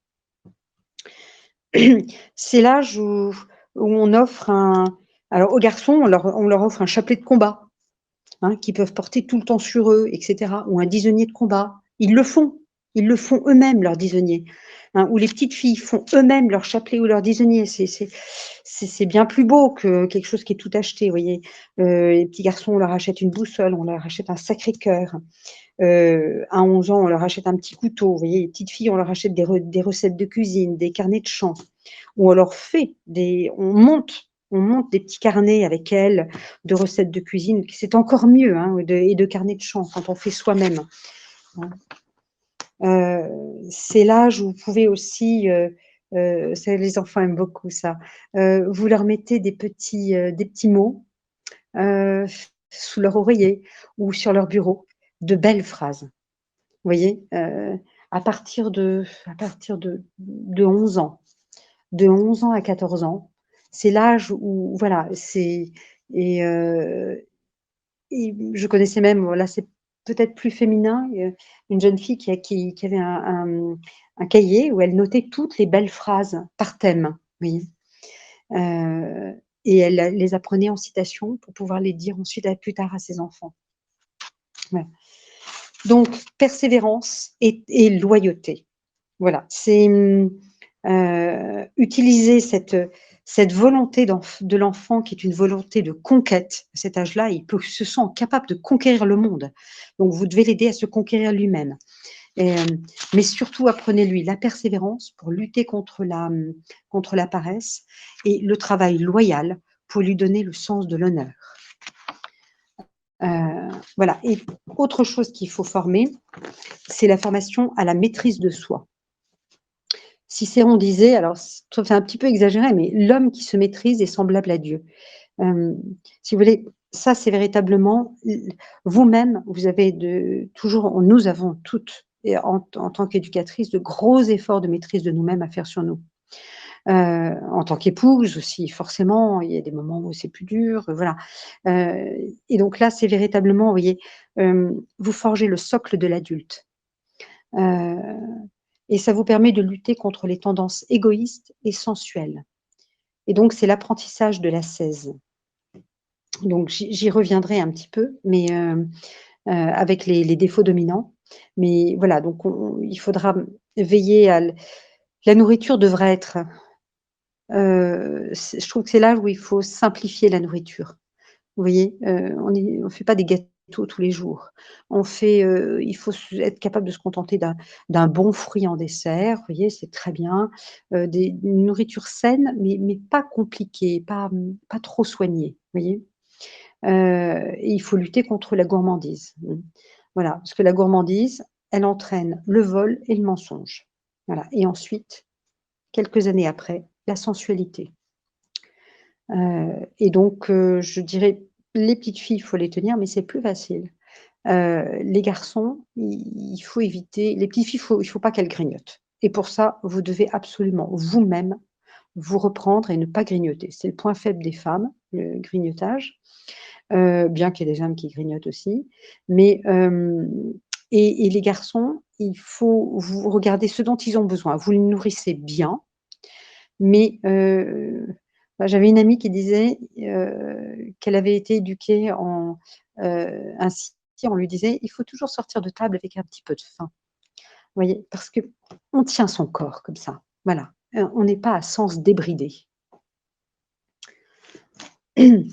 C'est l'âge où on offre alors aux garçons, on leur offre un chapelet de combat, hein, qu'ils peuvent porter tout le temps sur eux et cetera, ou un disonnier de combat. Ils le font eux-mêmes, leur disonnier, hein, ou les petites filles font eux-mêmes leur chapelet ou leur disonnier. C'est bien plus beau que quelque chose qui est tout acheté, vous voyez? Les petits garçons, on leur achète une boussole, on leur achète un Sacré-Cœur. À 11 ans, on leur achète un petit couteau, vous voyez? Les petites filles, on leur achète des recettes de cuisine, des carnets de chant, ou on leur fait on monte des petits carnets avec elles de recettes de cuisine. C'est encore mieux, hein, et de carnets de chant quand on fait soi-même, hein. C'est l'âge où vous pouvez aussi, ça les enfants aiment beaucoup ça, vous leur mettez des petits mots, heu, sous leur oreiller ou sur leur bureau, de belles phrases. Vous voyez? À partir de 11 ans. De 11 ans à 14 ans, c'est l'âge où voilà, et heu et je connaissais même, là, c'est peut-être plus féminin, une jeune fille qui avait un cahier où elle notait toutes les belles phrases par thème, vous voyez? Heu et elle les apprenait en citation pour pouvoir les dire ensuite plus tard à ses enfants. Voilà. Donc persévérance et loyauté. Voilà, c'est, utiliser cette volonté de l'enfant qui est une volonté de conquête. À cet âge-là, il se sent capable de conquérir le monde. Donc vous devez l'aider à se conquérir lui-même. Mais surtout apprenez-lui la persévérance pour lutter contre la paresse et le travail loyal pour lui donner le sens de l'honneur. Voilà, et autre chose qu'il faut former, c'est la formation à la maîtrise de soi. Cicéron disait, alors c'est un petit peu exagéré, mais l'homme qui se maîtrise est semblable à Dieu. Hem, si vous voulez, ça c'est véritablement vous-même, vous avez toujours, nous avons toutes, et en tant qu'éducatrices, de gros efforts de maîtrise de nous-mêmes à faire sur nous. En tant qu'épouse aussi, forcément, il y a des moments où c'est plus dur, voilà. Et donc là, c'est véritablement, vous voyez, vous forgez le socle de l'adulte. Heu et ça vous permet de lutter contre les tendances égoïstes et sensuelles et donc c'est l'apprentissage de l'ascèse. Donc j'y reviendrai un petit peu, mais avec les défauts dominants. Mais voilà, donc il faudra veiller à la nourriture devrait être, c'est je trouve que c'est là où il faut simplifier la nourriture. Vous voyez? On fait pas des gâteaux tous les jours. Il faut être capable de se contenter d'un bon fruit en dessert, vous voyez? C'est très bien. Une nourriture saine, mais pas compliquée, pas trop soignée, vous voyez? Et il faut lutter contre la gourmandise. Voilà, parce que la gourmandise, elle entraîne le vol et le mensonge. Voilà et ensuite, quelques années après, la sensualité. Et donc je dirais, les petites filles, il faut les tenir, mais c'est plus facile. Les garçons, il faut éviter les petites filles, il faut pas qu'elles grignotent et pour ça, vous devez absolument vous-même vous reprendre et ne pas grignoter. C'est le point faible des femmes, le grignotage, bien qu'il y ait des hommes qui grignotent aussi, mais et les garçons, il faut vous regarder ce dont ils ont besoin. Vous les nourrissez bien, mais bah, j'avais une amie qui disait, qu'elle avait été éduquée ainsi, on lui disait: «Il faut toujours sortir de table avec un petit peu de faim». Vous voyez? Parce qu'on tient son corps comme ça, voilà. On n'est pas à sens débridé. Heu,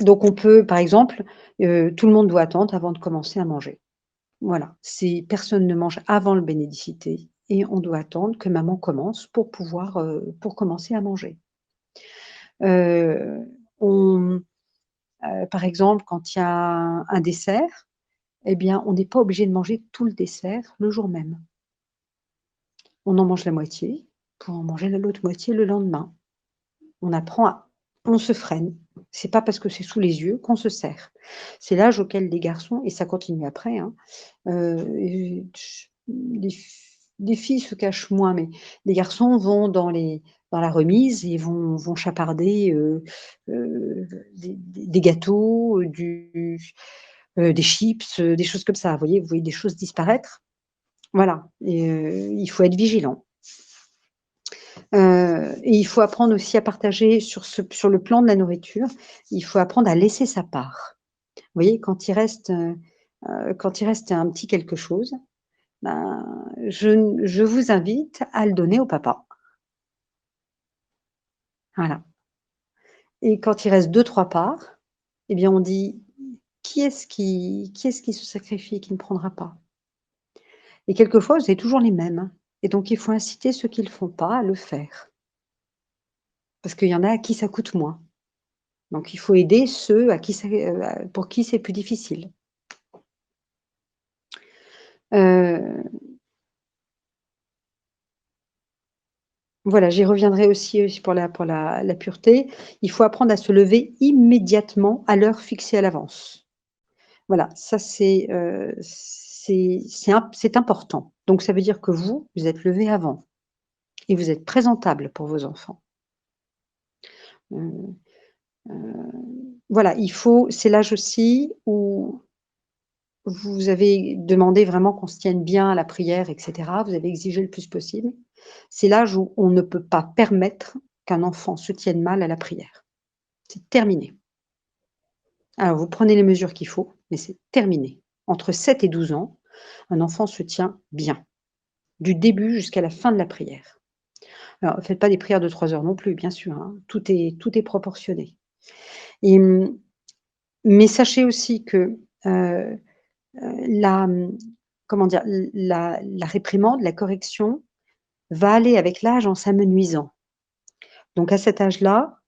donc on peut, par exemple, tout le monde doit attendre avant de commencer à manger. Voilà, c'est personne ne mange avant le bénédicité et on doit attendre que maman commence pour commencer à manger. Heu, on Par exemple, quand il y a un dessert, eh bien, on n'est pas obligé de manger tout le dessert le jour même. On en mange la moitié pour en manger l'autre moitié le lendemain. On apprend à on se freine. C'est pas parce que c'est sous les yeux qu'on se sert. C'est l'âge auquel les garçons et ça continue après, hein, les filles se cachent moins, mais les garçons vont dans la remise et vont chaparder, des gâteaux, des chips, des choses comme ça. Vous voyez des choses disparaître? Voilà et il faut être vigilant. Et il faut apprendre aussi à partager sur le plan de la nourriture, il faut apprendre à laisser sa part. Vous voyez, quand il reste un petit quelque chose, ben, je vous invite à le donner au papa. Voilà et quand il reste deux-trois parts, eh bien, on dit: «Qui est-ce qui se sacrifie et qui ne prendra pas?» Et quelquefois, c'est toujours les mêmes, hein et donc il faut inciter ceux qui ne le font pas à le faire. Parce qu'il y en a à qui ça coûte moins. Donc il faut aider ceux à qui pour qui c'est plus difficile. Heu, voilà, j'y reviendrai aussi pour la pureté. Il faut apprendre à se lever immédiatement à l'heure fixée à l'avance. Voilà, ça c'est important. Donc ça veut dire que vous êtes levé avant et vous êtes présentable pour vos enfants. Heu voilà, c'est l'âge aussi où vous avez demandé vraiment qu'on se tienne bien à la prière et cetera, vous avez exigé le plus possible. C'est l'âge où on ne peut pas permettre qu'un enfant se tienne mal à la prière. C'est terminé. Alors vous prenez les mesures qu'il faut, mais c'est terminé. Entre 7 et 12 ans, un enfant se tient bien, du début jusqu'à la fin de la prière. Alors faites pas des prières de 3 heures non plus, bien sûr, hein, tout est proportionné et mais sachez aussi que, heu la, comment dire? La réprimande, la correction va aller avec l'âge en s'amenuisant. Donc à cet âge-là,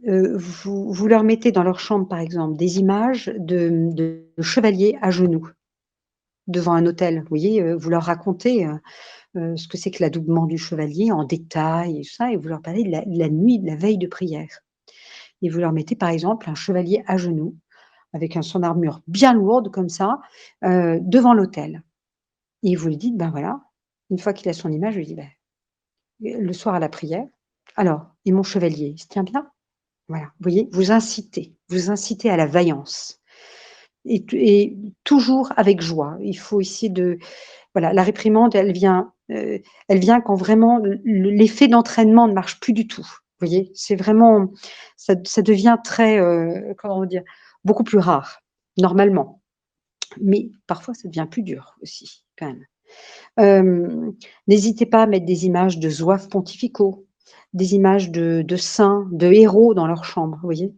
vous leur mettez dans leur chambre, par exemple, des images de chevaliers à genoux, devant un autel. Vous voyez, vous leur racontez, ce que c'est que l'adoubement du chevalier en détail et tout ça et vous leur parlez de la nuit, de la veille de prière et vous leur mettez, par exemple, un chevalier à genoux avec son armure bien lourde comme ça, devant l'autel. Et vous lui dites: «Ben, voilà», une fois qu'il a son image, je lui dis: «Beh, le soir à la prière. Alors, et mon chevalier, il se tient bien? Voilà, vous voyez, vous incitez à la vaillance et toujours avec joie. Il faut essayer de voilà, la réprimande, elle vient quand vraiment l'effet d'entraînement ne marche plus du tout. Vous voyez? C'est vraiment ça devient très, comment dire? Beaucoup plus rare, normalement. Mais parfois, ça devient plus dur aussi, quand même. N'hésitez pas à mettre des images de zouaves pontificaux, des images de saints, de héros dans leur chambre, vous voyez?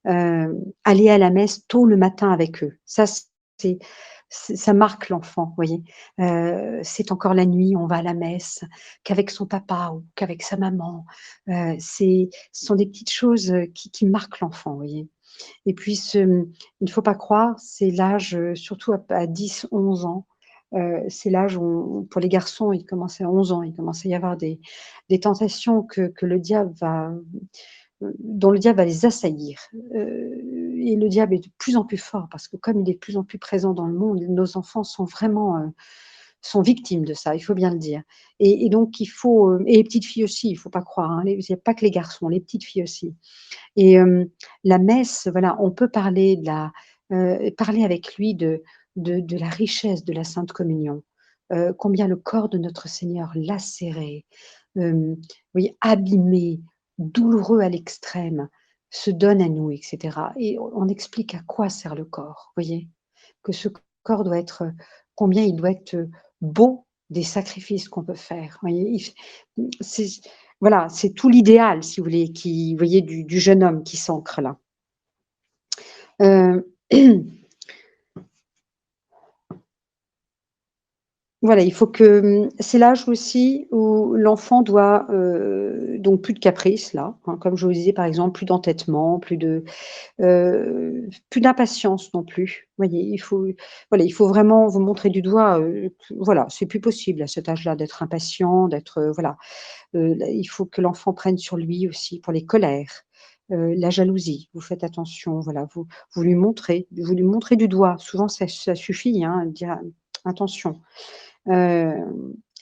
Aller à la messe tôt le matin avec eux. Ça, c'est ça marque l'enfant, vous voyez? C'est encore la nuit, on va à la messe, qu'avec son papa ou qu'avec sa maman. Ce sont des petites choses, qui marquent l'enfant, vous voyez? Et puis il ne faut pas croire, c'est l'âge, surtout à 10-11 ans, c'est l'âge où pour les garçons, il commence à 11 ans, il commence à y avoir des tentations que le diable va dont le diable va les assaillir. Et le diable est de plus en plus fort parce que comme il est de plus en plus présent dans le monde, nos enfants sont vraiment, sont victimes de ça, il faut bien le dire. Et donc il faut, et les petites filles aussi, il ne faut pas croire, hein, il n'y a pas que les garçons, les petites filles aussi. Et la messe, voilà, on peut parler parler avec lui de la richesse de la sainte communion, combien le corps de notre Seigneur lacéré, vous voyez, abîmé, douloureux à l'extrême, se donne à nous et cetera et on explique à quoi sert le corps, vous voyez? Que ce corps doit être, combien il doit être, beau des sacrifices qu'on peut faire, vous voyez? C'est voilà, c'est tout l'idéal, si vous voulez, qui vous voyez, du jeune homme qui s'ancre là. Heu Voilà, il faut que, c'est l'âge aussi où l'enfant doit, donc plus de caprices là, hein, comme je vous disais par exemple, plus d'entêtement, plus d'impatience non plus. Vous voyez? Voilà, il faut vraiment vous montrer du doigt, que voilà, c'est plus possible à cet âge-là d'être impatient, d'être, voilà. Là, il faut que l'enfant prenne sur lui aussi pour les colères, la jalousie. Vous faites attention, voilà, vous lui montrez du doigt. Souvent ça suffit, hein, de dire: «Attention». Et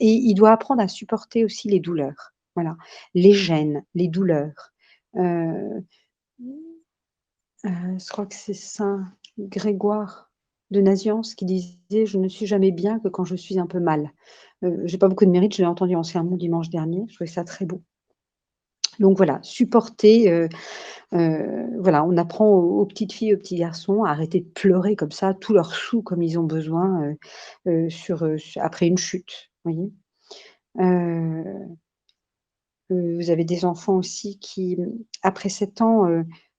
il doit apprendre à supporter aussi les douleurs, voilà, les gênes, les douleurs. Heu, je crois que c'est saint Grégoire de Nazianze qui disait: «Je ne suis jamais bien que quand je suis un peu mal». J'ai pas beaucoup de mérite, je l'ai entendu en sermon dimanche dernier, je trouvais ça très beau. Donc voilà, supporter, voilà, on apprend aux petites filles, aux petits garçons à arrêter de pleurer comme ça, tous leurs sous comme ils ont besoin, après une chute, vous voyez? Heu vous avez des enfants aussi qui, après 7 ans,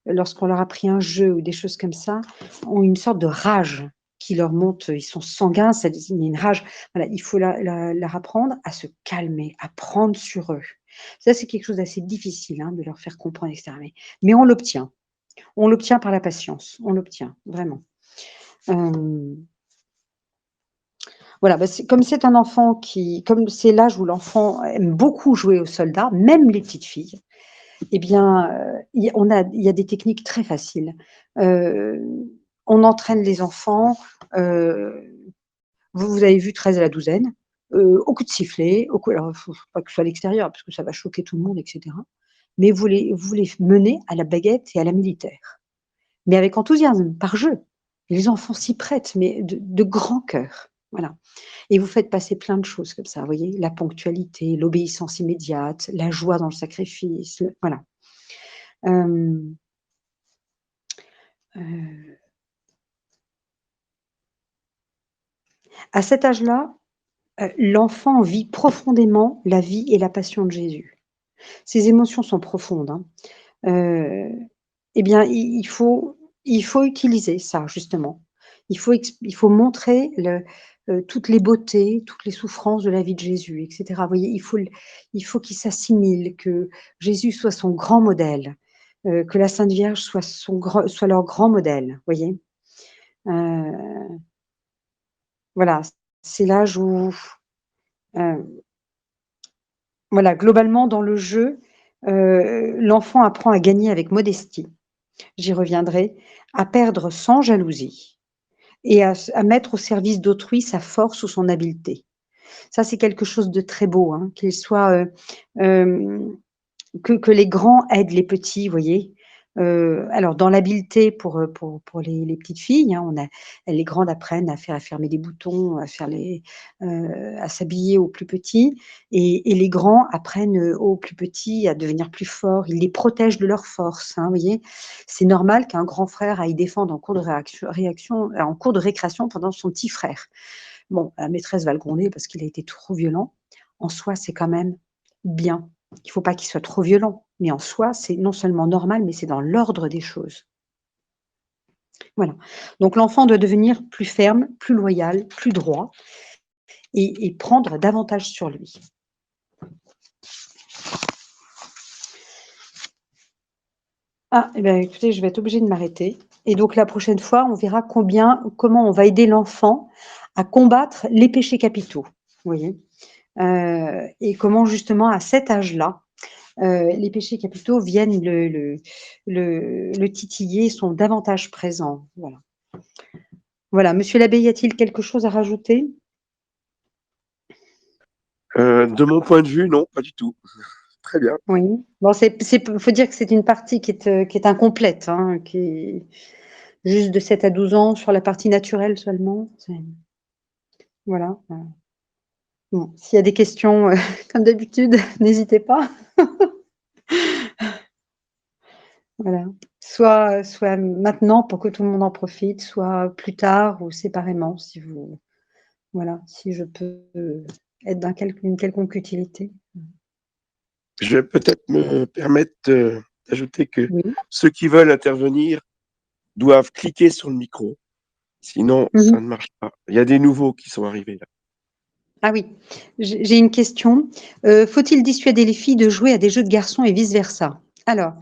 lorsqu'on leur a pris un jeu ou des choses comme ça, ont une sorte de rage qui leur monte, ils sont sanguins, ça désigne une rage. Voilà, il faut leur apprendre à se calmer, à prendre sur eux. Ça, c'est quelque chose d'assez difficile, hein, de leur faire comprendre et cetera, mais on l'obtient. On l'obtient par la patience, on l'obtient, vraiment. Hem Voilà, bah, c'est un enfant comme c'est l'âge où l'enfant aime beaucoup jouer aux soldats, même les petites filles, eh bien, il y a des techniques très faciles. Heu, on entraîne les enfants, heu, vous avez vu 13 à la douzaine, au coup de sifflet, au coup alors faut pas que ce soit à l'extérieur parce que ça va choquer tout le monde et cetera, mais vous les menez à la baguette et à la militaire, mais avec enthousiasme, par jeu. Les enfants s'y prêtent, mais de grand cœur, voilà. Et vous faites passer plein de choses comme ça, vous voyez? La ponctualité, l'obéissance immédiate, la joie dans le sacrifice, voilà. Hem, heu, à cet âge-là, l'enfant vit profondément la vie et la passion de Jésus. Ses émotions sont profondes, hein. Heu, eh bien, il faut utiliser ça justement. Il faut montrer toutes les beautés, toutes les souffrances de la vie de Jésus et cetera. Vous voyez? Il faut qu'il s'assimile, que Jésus soit son grand modèle, que la Sainte Vierge soit leur grand modèle, vous voyez? Heu, voilà, c'est l'âge où, heu, voilà, globalement dans le jeu, l'enfant apprend à gagner avec modestie. J'y reviendrai, à perdre sans jalousie et à mettre au service d'autrui sa force ou son habileté. Ça, c'est quelque chose de très beau, hein, qu'ils soient, que les grands aident les petits, vous voyez? Alors dans l'habileté pour les petites filles, hein, on a les grandes apprennent à fermer des boutons, à s'habiller aux plus petits et les grands apprennent, aux plus petits à devenir plus forts. Ils les protègent de leur force, hein, vous voyez? C'est normal qu'un grand frère aille défendre en cours de récréation pendant son petit frère. Bon, la maîtresse va le gronder parce qu'il a été trop violent. En soi, c'est quand même bien. Il ne faut pas qu'il soit trop violent, mais en soi, c'est non seulement normal, mais c'est dans l'ordre des choses. Voilà. Donc l'enfant doit devenir plus ferme, plus loyal, plus droit et prendre davantage sur lui. Ah, eh bien, écoutez, je vais être obligée de m'arrêter. Et donc la prochaine fois, on verra comment on va aider l'enfant à combattre les péchés capitaux. Vous voyez? Et comment justement à cet âge-là, les péchés capitaux viennent le titiller, sont davantage présents. Voilà. Voilà, monsieur l'abbé, y a-t-il quelque chose à rajouter? De mon point de vue, non, pas du tout. Très bien. Oui. Bon, faut dire que c'est une partie qui est incomplète, hein, qui est juste de 7 à 12 ans sur la partie naturelle seulement. Voilà. Bon, s'il y a des questions, comme d'habitude, n'hésitez pas. Voilà. Soit maintenant pour que tout le monde en profite, soit plus tard ou séparément si je peux être d'une quelconque utilité. Je vais peut-être me permettre d'ajouter que Oui. ceux qui veulent intervenir doivent cliquer sur le micro. Sinon, ça Mmh. ne marche pas. Il y a des nouveaux qui sont arrivés là. Ah oui, j'ai une question. Faut-il dissuader les filles de jouer à des jeux de garçons et vice versa? Alors,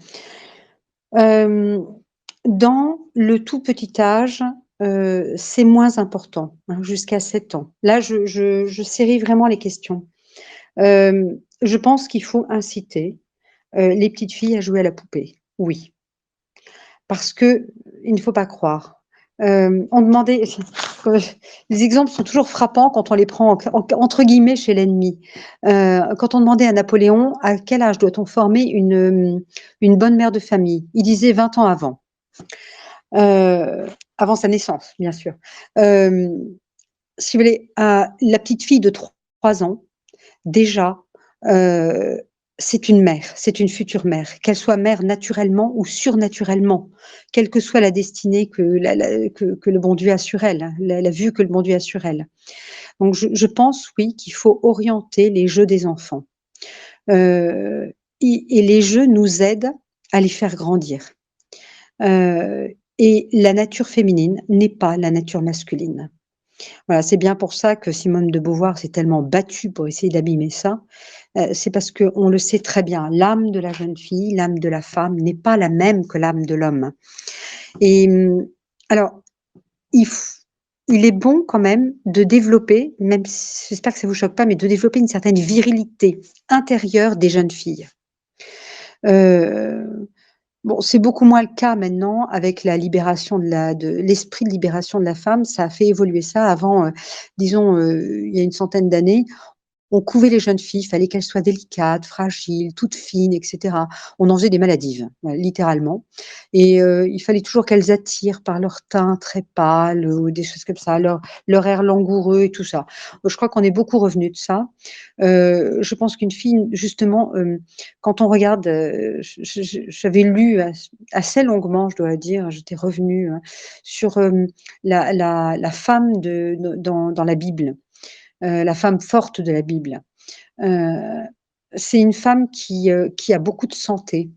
dans le tout petit âge, c'est moins important, hein, jusqu'à 7 ans. Là, je série vraiment les questions. Je pense qu'il faut inciter, les petites filles à jouer à la poupée. Oui, parce qu'il ne faut pas croire. On demandait les exemples sont toujours frappants quand on les prend entre guillemets «chez l'ennemi». Quand on demandait à Napoléon: «À quel âge doit-on former une bonne mère de famille?» Il disait 20 ans avant. Avant sa naissance, bien sûr. Si vous voulez, la petite fille de 3 ans, déjà, c'est une mère, c'est une future mère, qu'elle soit mère naturellement ou surnaturellement, quelle que soit la destinée que le bon Dieu a sur elle, hein, la vue que le bon Dieu a sur elle. Donc je pense, oui, qu'il faut orienter les jeux des enfants. Et les jeux nous aident à les faire grandir. Et la nature féminine n'est pas la nature masculine. Voilà, c'est bien pour ça que Simone de Beauvoir s'est tellement battue pour essayer d'abîmer ça. C'est parce qu'on le sait très bien, l'âme de la jeune fille, l'âme de la femme n'est pas la même que l'âme de l'homme. Et alors, il est bon quand même de développer, même si j'espère que ça vous choque pas, mais de développer une certaine virilité intérieure des jeunes filles. Bon, c'est beaucoup moins le cas maintenant avec la libération de l'esprit de libération de la femme. Ça a fait évoluer ça. Avant, disons, il y a une centaine d'années, on couvait les jeunes filles, il fallait qu'elles soient délicates, fragiles, toutes fines, et cetera. On en faisait des maladives, littéralement. Et il fallait toujours qu'elles attirent par leur teint très pâle ou des choses comme ça, leur air langoureux et tout ça. Je crois qu'on est beaucoup revenu de ça. Je pense qu'une fille, justement, quand on regarde, j'avais lu assez longuement, je dois dire, j'étais revenue sur la femme dans la Bible. La femme forte de la Bible. C'est une femme qui a beaucoup de santé,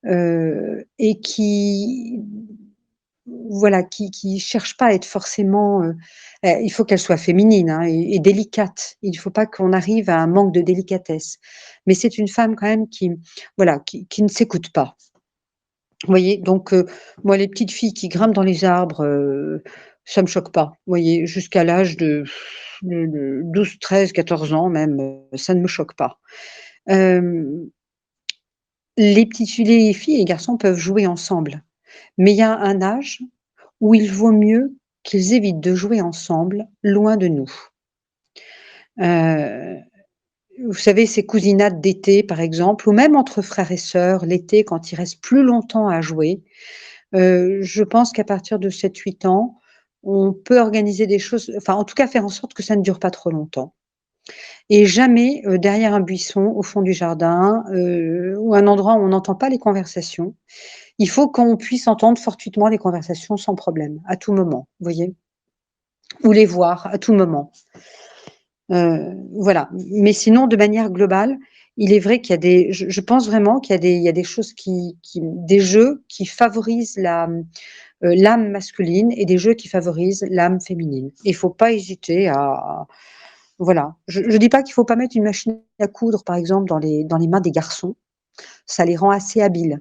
et qui voilà, qui cherche pas à être forcément, il faut qu'elle soit féminine, hein, et délicate. Il ne faut pas qu'on arrive à un manque de délicatesse. Mais c'est une femme quand même voilà, qui ne s'écoute pas. Vous voyez? Donc moi les petites filles qui grimpent dans les arbres, ça me choque pas. Vous voyez? Jusqu'à l'âge de 12-13-14 ans même, ça ne me choque pas. Hem, les filles et les garçons peuvent jouer ensemble, mais il y a un âge où il vaut mieux qu'ils évitent de jouer ensemble, loin de nous. Heu, vous savez, ces cousinades d'été, par exemple, ou même entre frères et sœurs, l'été, quand ils restent plus longtemps à jouer. Je pense qu'à partir de 7-8 ans, on peut organiser des choses, enfin, en tout cas, faire en sorte que ça ne dure pas trop longtemps et jamais, derrière un buisson, au fond du jardin, ou un endroit où on n'entend pas les conversations. Il faut qu'on puisse entendre fortuitement les conversations sans problème, à tout moment, vous voyez? Ou les voir à tout moment. Voilà. Mais sinon, de manière globale, il est vrai qu'il y a des je pense vraiment qu'il y a des choses qui des jeux qui favorisent l'âme masculine et des jeux qui favorisent l'âme féminine. Il faut pas hésiter à voilà. Je dis pas qu'il faut pas mettre une machine à coudre, par exemple, dans les mains des garçons. Ça les rend assez habiles.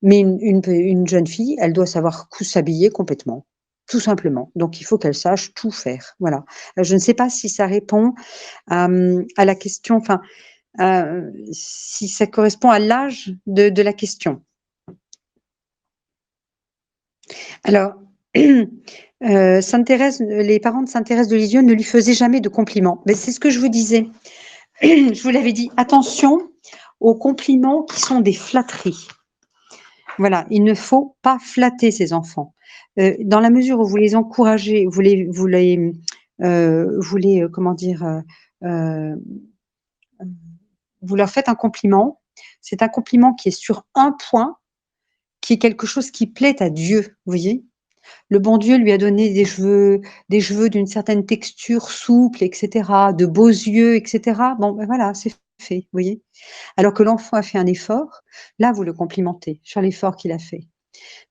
Mais une jeune fille, elle doit savoir s'habiller complètement, tout simplement. Donc il faut qu'elle sache tout faire, voilà. Je ne sais pas si ça répond à la question, enfin, si ça correspond à l'âge de la question. Alors, sainte Thérèse, les parents de sainte Thérèse de Lisieux ne lui faisaient jamais de compliments. Mais c'est ce que je vous disais. Je vous l'avais dit, attention aux compliments qui sont des flatteries. Voilà, il ne faut pas flatter ses enfants. Dans la mesure où vous les encouragez, comment dire, vous leur faites un compliment, c'est un compliment qui est sur un point, qui est quelque chose qui plaît à Dieu, vous voyez? Le bon Dieu lui a donné des cheveux d'une certaine texture souple et cetera, de beaux yeux et cetera. Bon, ben voilà, c'est fait, vous voyez? Alors que l'enfant a fait un effort, là, vous le complimentez sur l'effort qu'il a fait.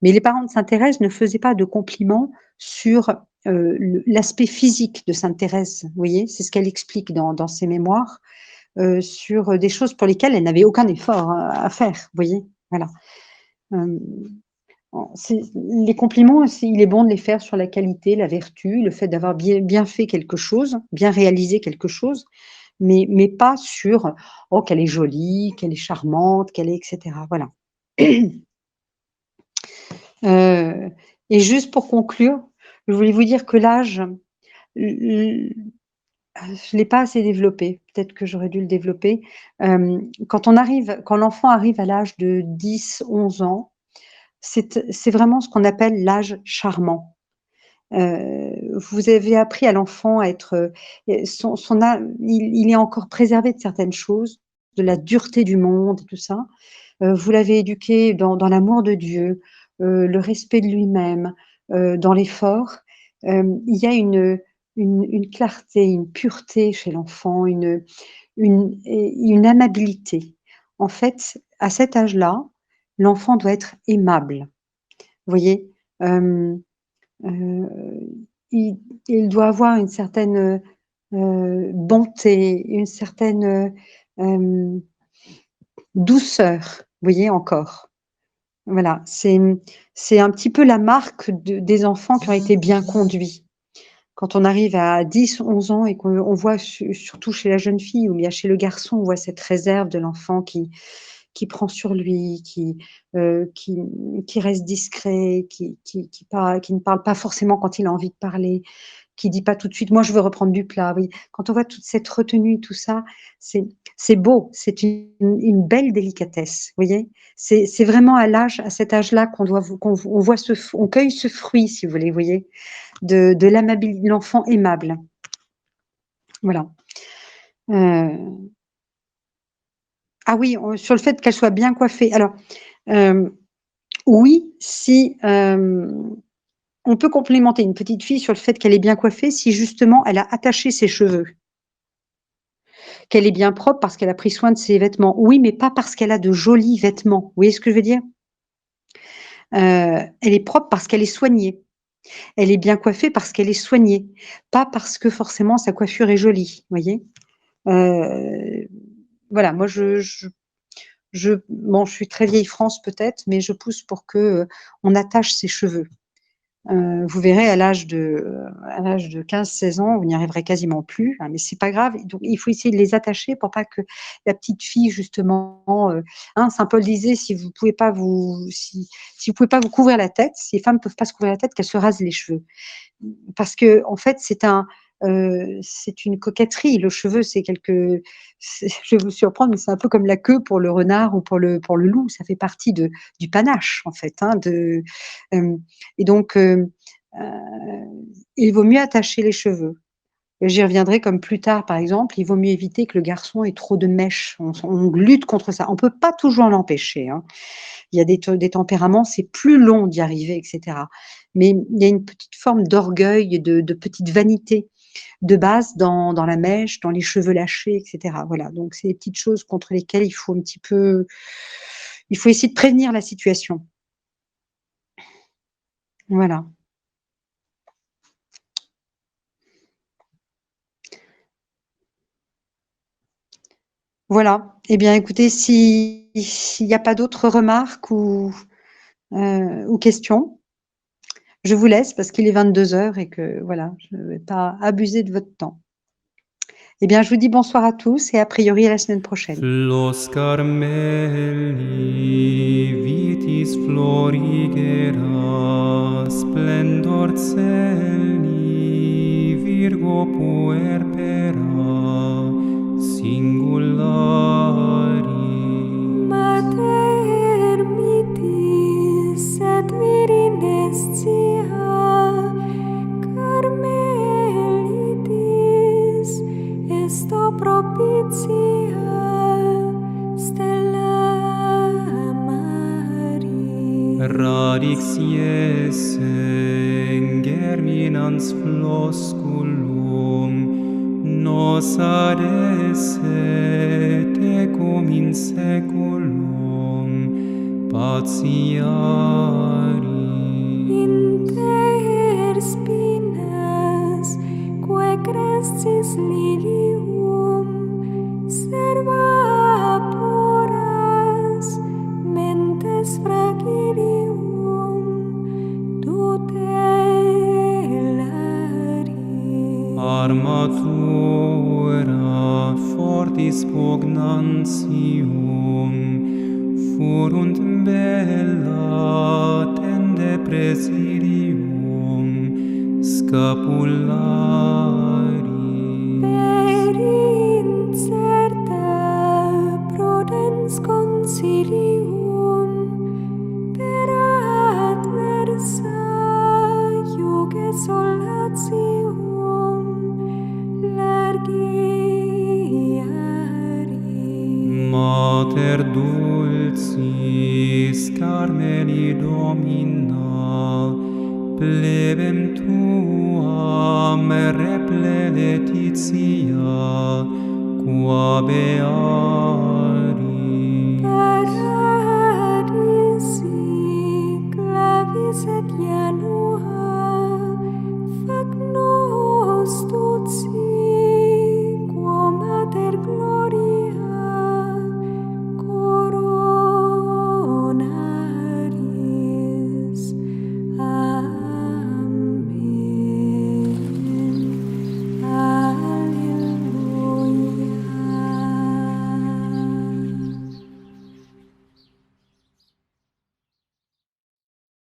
Mais les parents de sainte Thérèse ne faisaient pas de compliments sur, l'aspect physique de sainte Thérèse, vous voyez? C'est ce qu'elle explique dans ses mémoires, sur, des choses pour lesquelles elle n'avait aucun effort à faire, vous voyez? Voilà. Hem, les compliments, il est bon de les faire sur la qualité, la vertu, le fait d'avoir bien fait quelque chose, bien réalisé quelque chose, mais pas sur: «Oh qu'elle est jolie, qu'elle est charmante, qu'elle est» et cetera, voilà. Heu et juste pour conclure, je voulais vous dire que l'âge, l je l'ai pas assez développé, peut-être que j'aurais dû le développer. Quand l'enfant arrive à l'âge de 10-11 ans, c'est vraiment ce qu'on appelle l'âge charmant. Vous avez appris à l'enfant à être, son âme, il est encore préservé de certaines choses, de la dureté du monde et tout ça. Vous l'avez éduqué dans l'amour de Dieu, le respect de lui-même, dans l'effort. Il y a une clarté, une pureté chez l'enfant, une amabilité. En fait, à cet âge-là, l'enfant doit être aimable. Vous voyez? Hem, heu, il il doit avoir une certaine, bonté, une certaine, douceur, vous voyez encore? Voilà, c'est un petit peu la marque des enfants qui ont été bien conduits. Quand on arrive à 10-11 ans et qu'on voit surtout chez la jeune fille ou bien chez le garçon, on voit cette réserve de l'enfant qui prend sur lui, heu, qui qui reste discret, qui ne parle pas forcément quand il a envie de parler, qui dit pas tout de suite: «Moi, je veux reprendre du plat», oui. Quand on voit toute cette retenue, tout ça, c'est c'est beau, c'est une belle délicatesse, vous voyez? C'est vraiment à cet âge-là qu'on doit on voit on cueille ce fruit, si vous voulez, vous voyez? De l'enfant aimable. Voilà. Heu, ah oui, sur le fait qu'elle soit bien coiffée. Alors, hem, oui, si, on peut complimenter une petite fille sur le fait qu'elle est bien coiffée si justement elle a attaché ses cheveux. Qu'elle est bien propre parce qu'elle a pris soin de ses vêtements. Oui, mais pas parce qu'elle a de jolis vêtements. Vous voyez ce que je veux dire? Elle est propre parce qu'elle est soignée. Elle est bien coiffée parce qu'elle est soignée, pas parce que forcément sa coiffure est jolie, vous voyez? Heu, voilà, moi bon, je suis très vieille France peut-être, mais je pousse pour que, on attache ses cheveux. Vous verrez à l'âge de 15-16 ans, vous n'y arriverez quasiment plus, hein, mais c'est pas grave. Donc il faut essayer de les attacher pour pas que la petite fille justement, hein, saint Paul disait: «Si vous pouvez pas vous couvrir la tête, si les femmes peuvent pas se couvrir la tête, qu'elles se rasent les cheveux». Parce qu'en fait, c'est une coquetterie. Le cheveu, je vais vous surprendre, mais c'est un peu comme la queue pour le renard ou pour le loup. Ça fait partie du panache, en fait, hein, et donc, il vaut mieux attacher les cheveux. J'y reviendrai comme plus tard, par exemple, il vaut mieux éviter que le garçon ait trop de mèches. On lutte contre ça. On peut pas toujours l'empêcher, hein. Il y a des tempéraments, c'est plus long d'y arriver, et cetera. Mais il y a une petite forme d'orgueil, de petite vanité de base dans la mèche, dans les cheveux lâchés, et cetera. Voilà, donc c'est des petites choses contre lesquelles il faut essayer de prévenir la situation. Voilà. Voilà. Eh bien, écoutez, s'il n'y a pas d'autres remarques ou questions, je vous laisse parce qu'il est 22h et que voilà, je ne vais pas abuser de votre temps. Eh bien, je vous dis bonsoir à tous et a priori à la semaine prochaine. Flos Carmeli vitis florigera, splendor celi, Virgo puerpera, singulari. Mater mitis et virinescia, Carmelitis esto propitia, Stella Maris. Radix iessem germinans flosculum, nos ad esse tecum in saeculum patiari. Inter spinas, quae crescis lilium, serva puras, mentes fragilium, tutelari. Armatura fortis pugnantium, furunt bella tende presidium, scapulari. Per incerta prudens consilium, per adversa iuge solatium, largiari. Mater dulcis Carmeli Domina, plebem tuam reple Laetitia, qua beata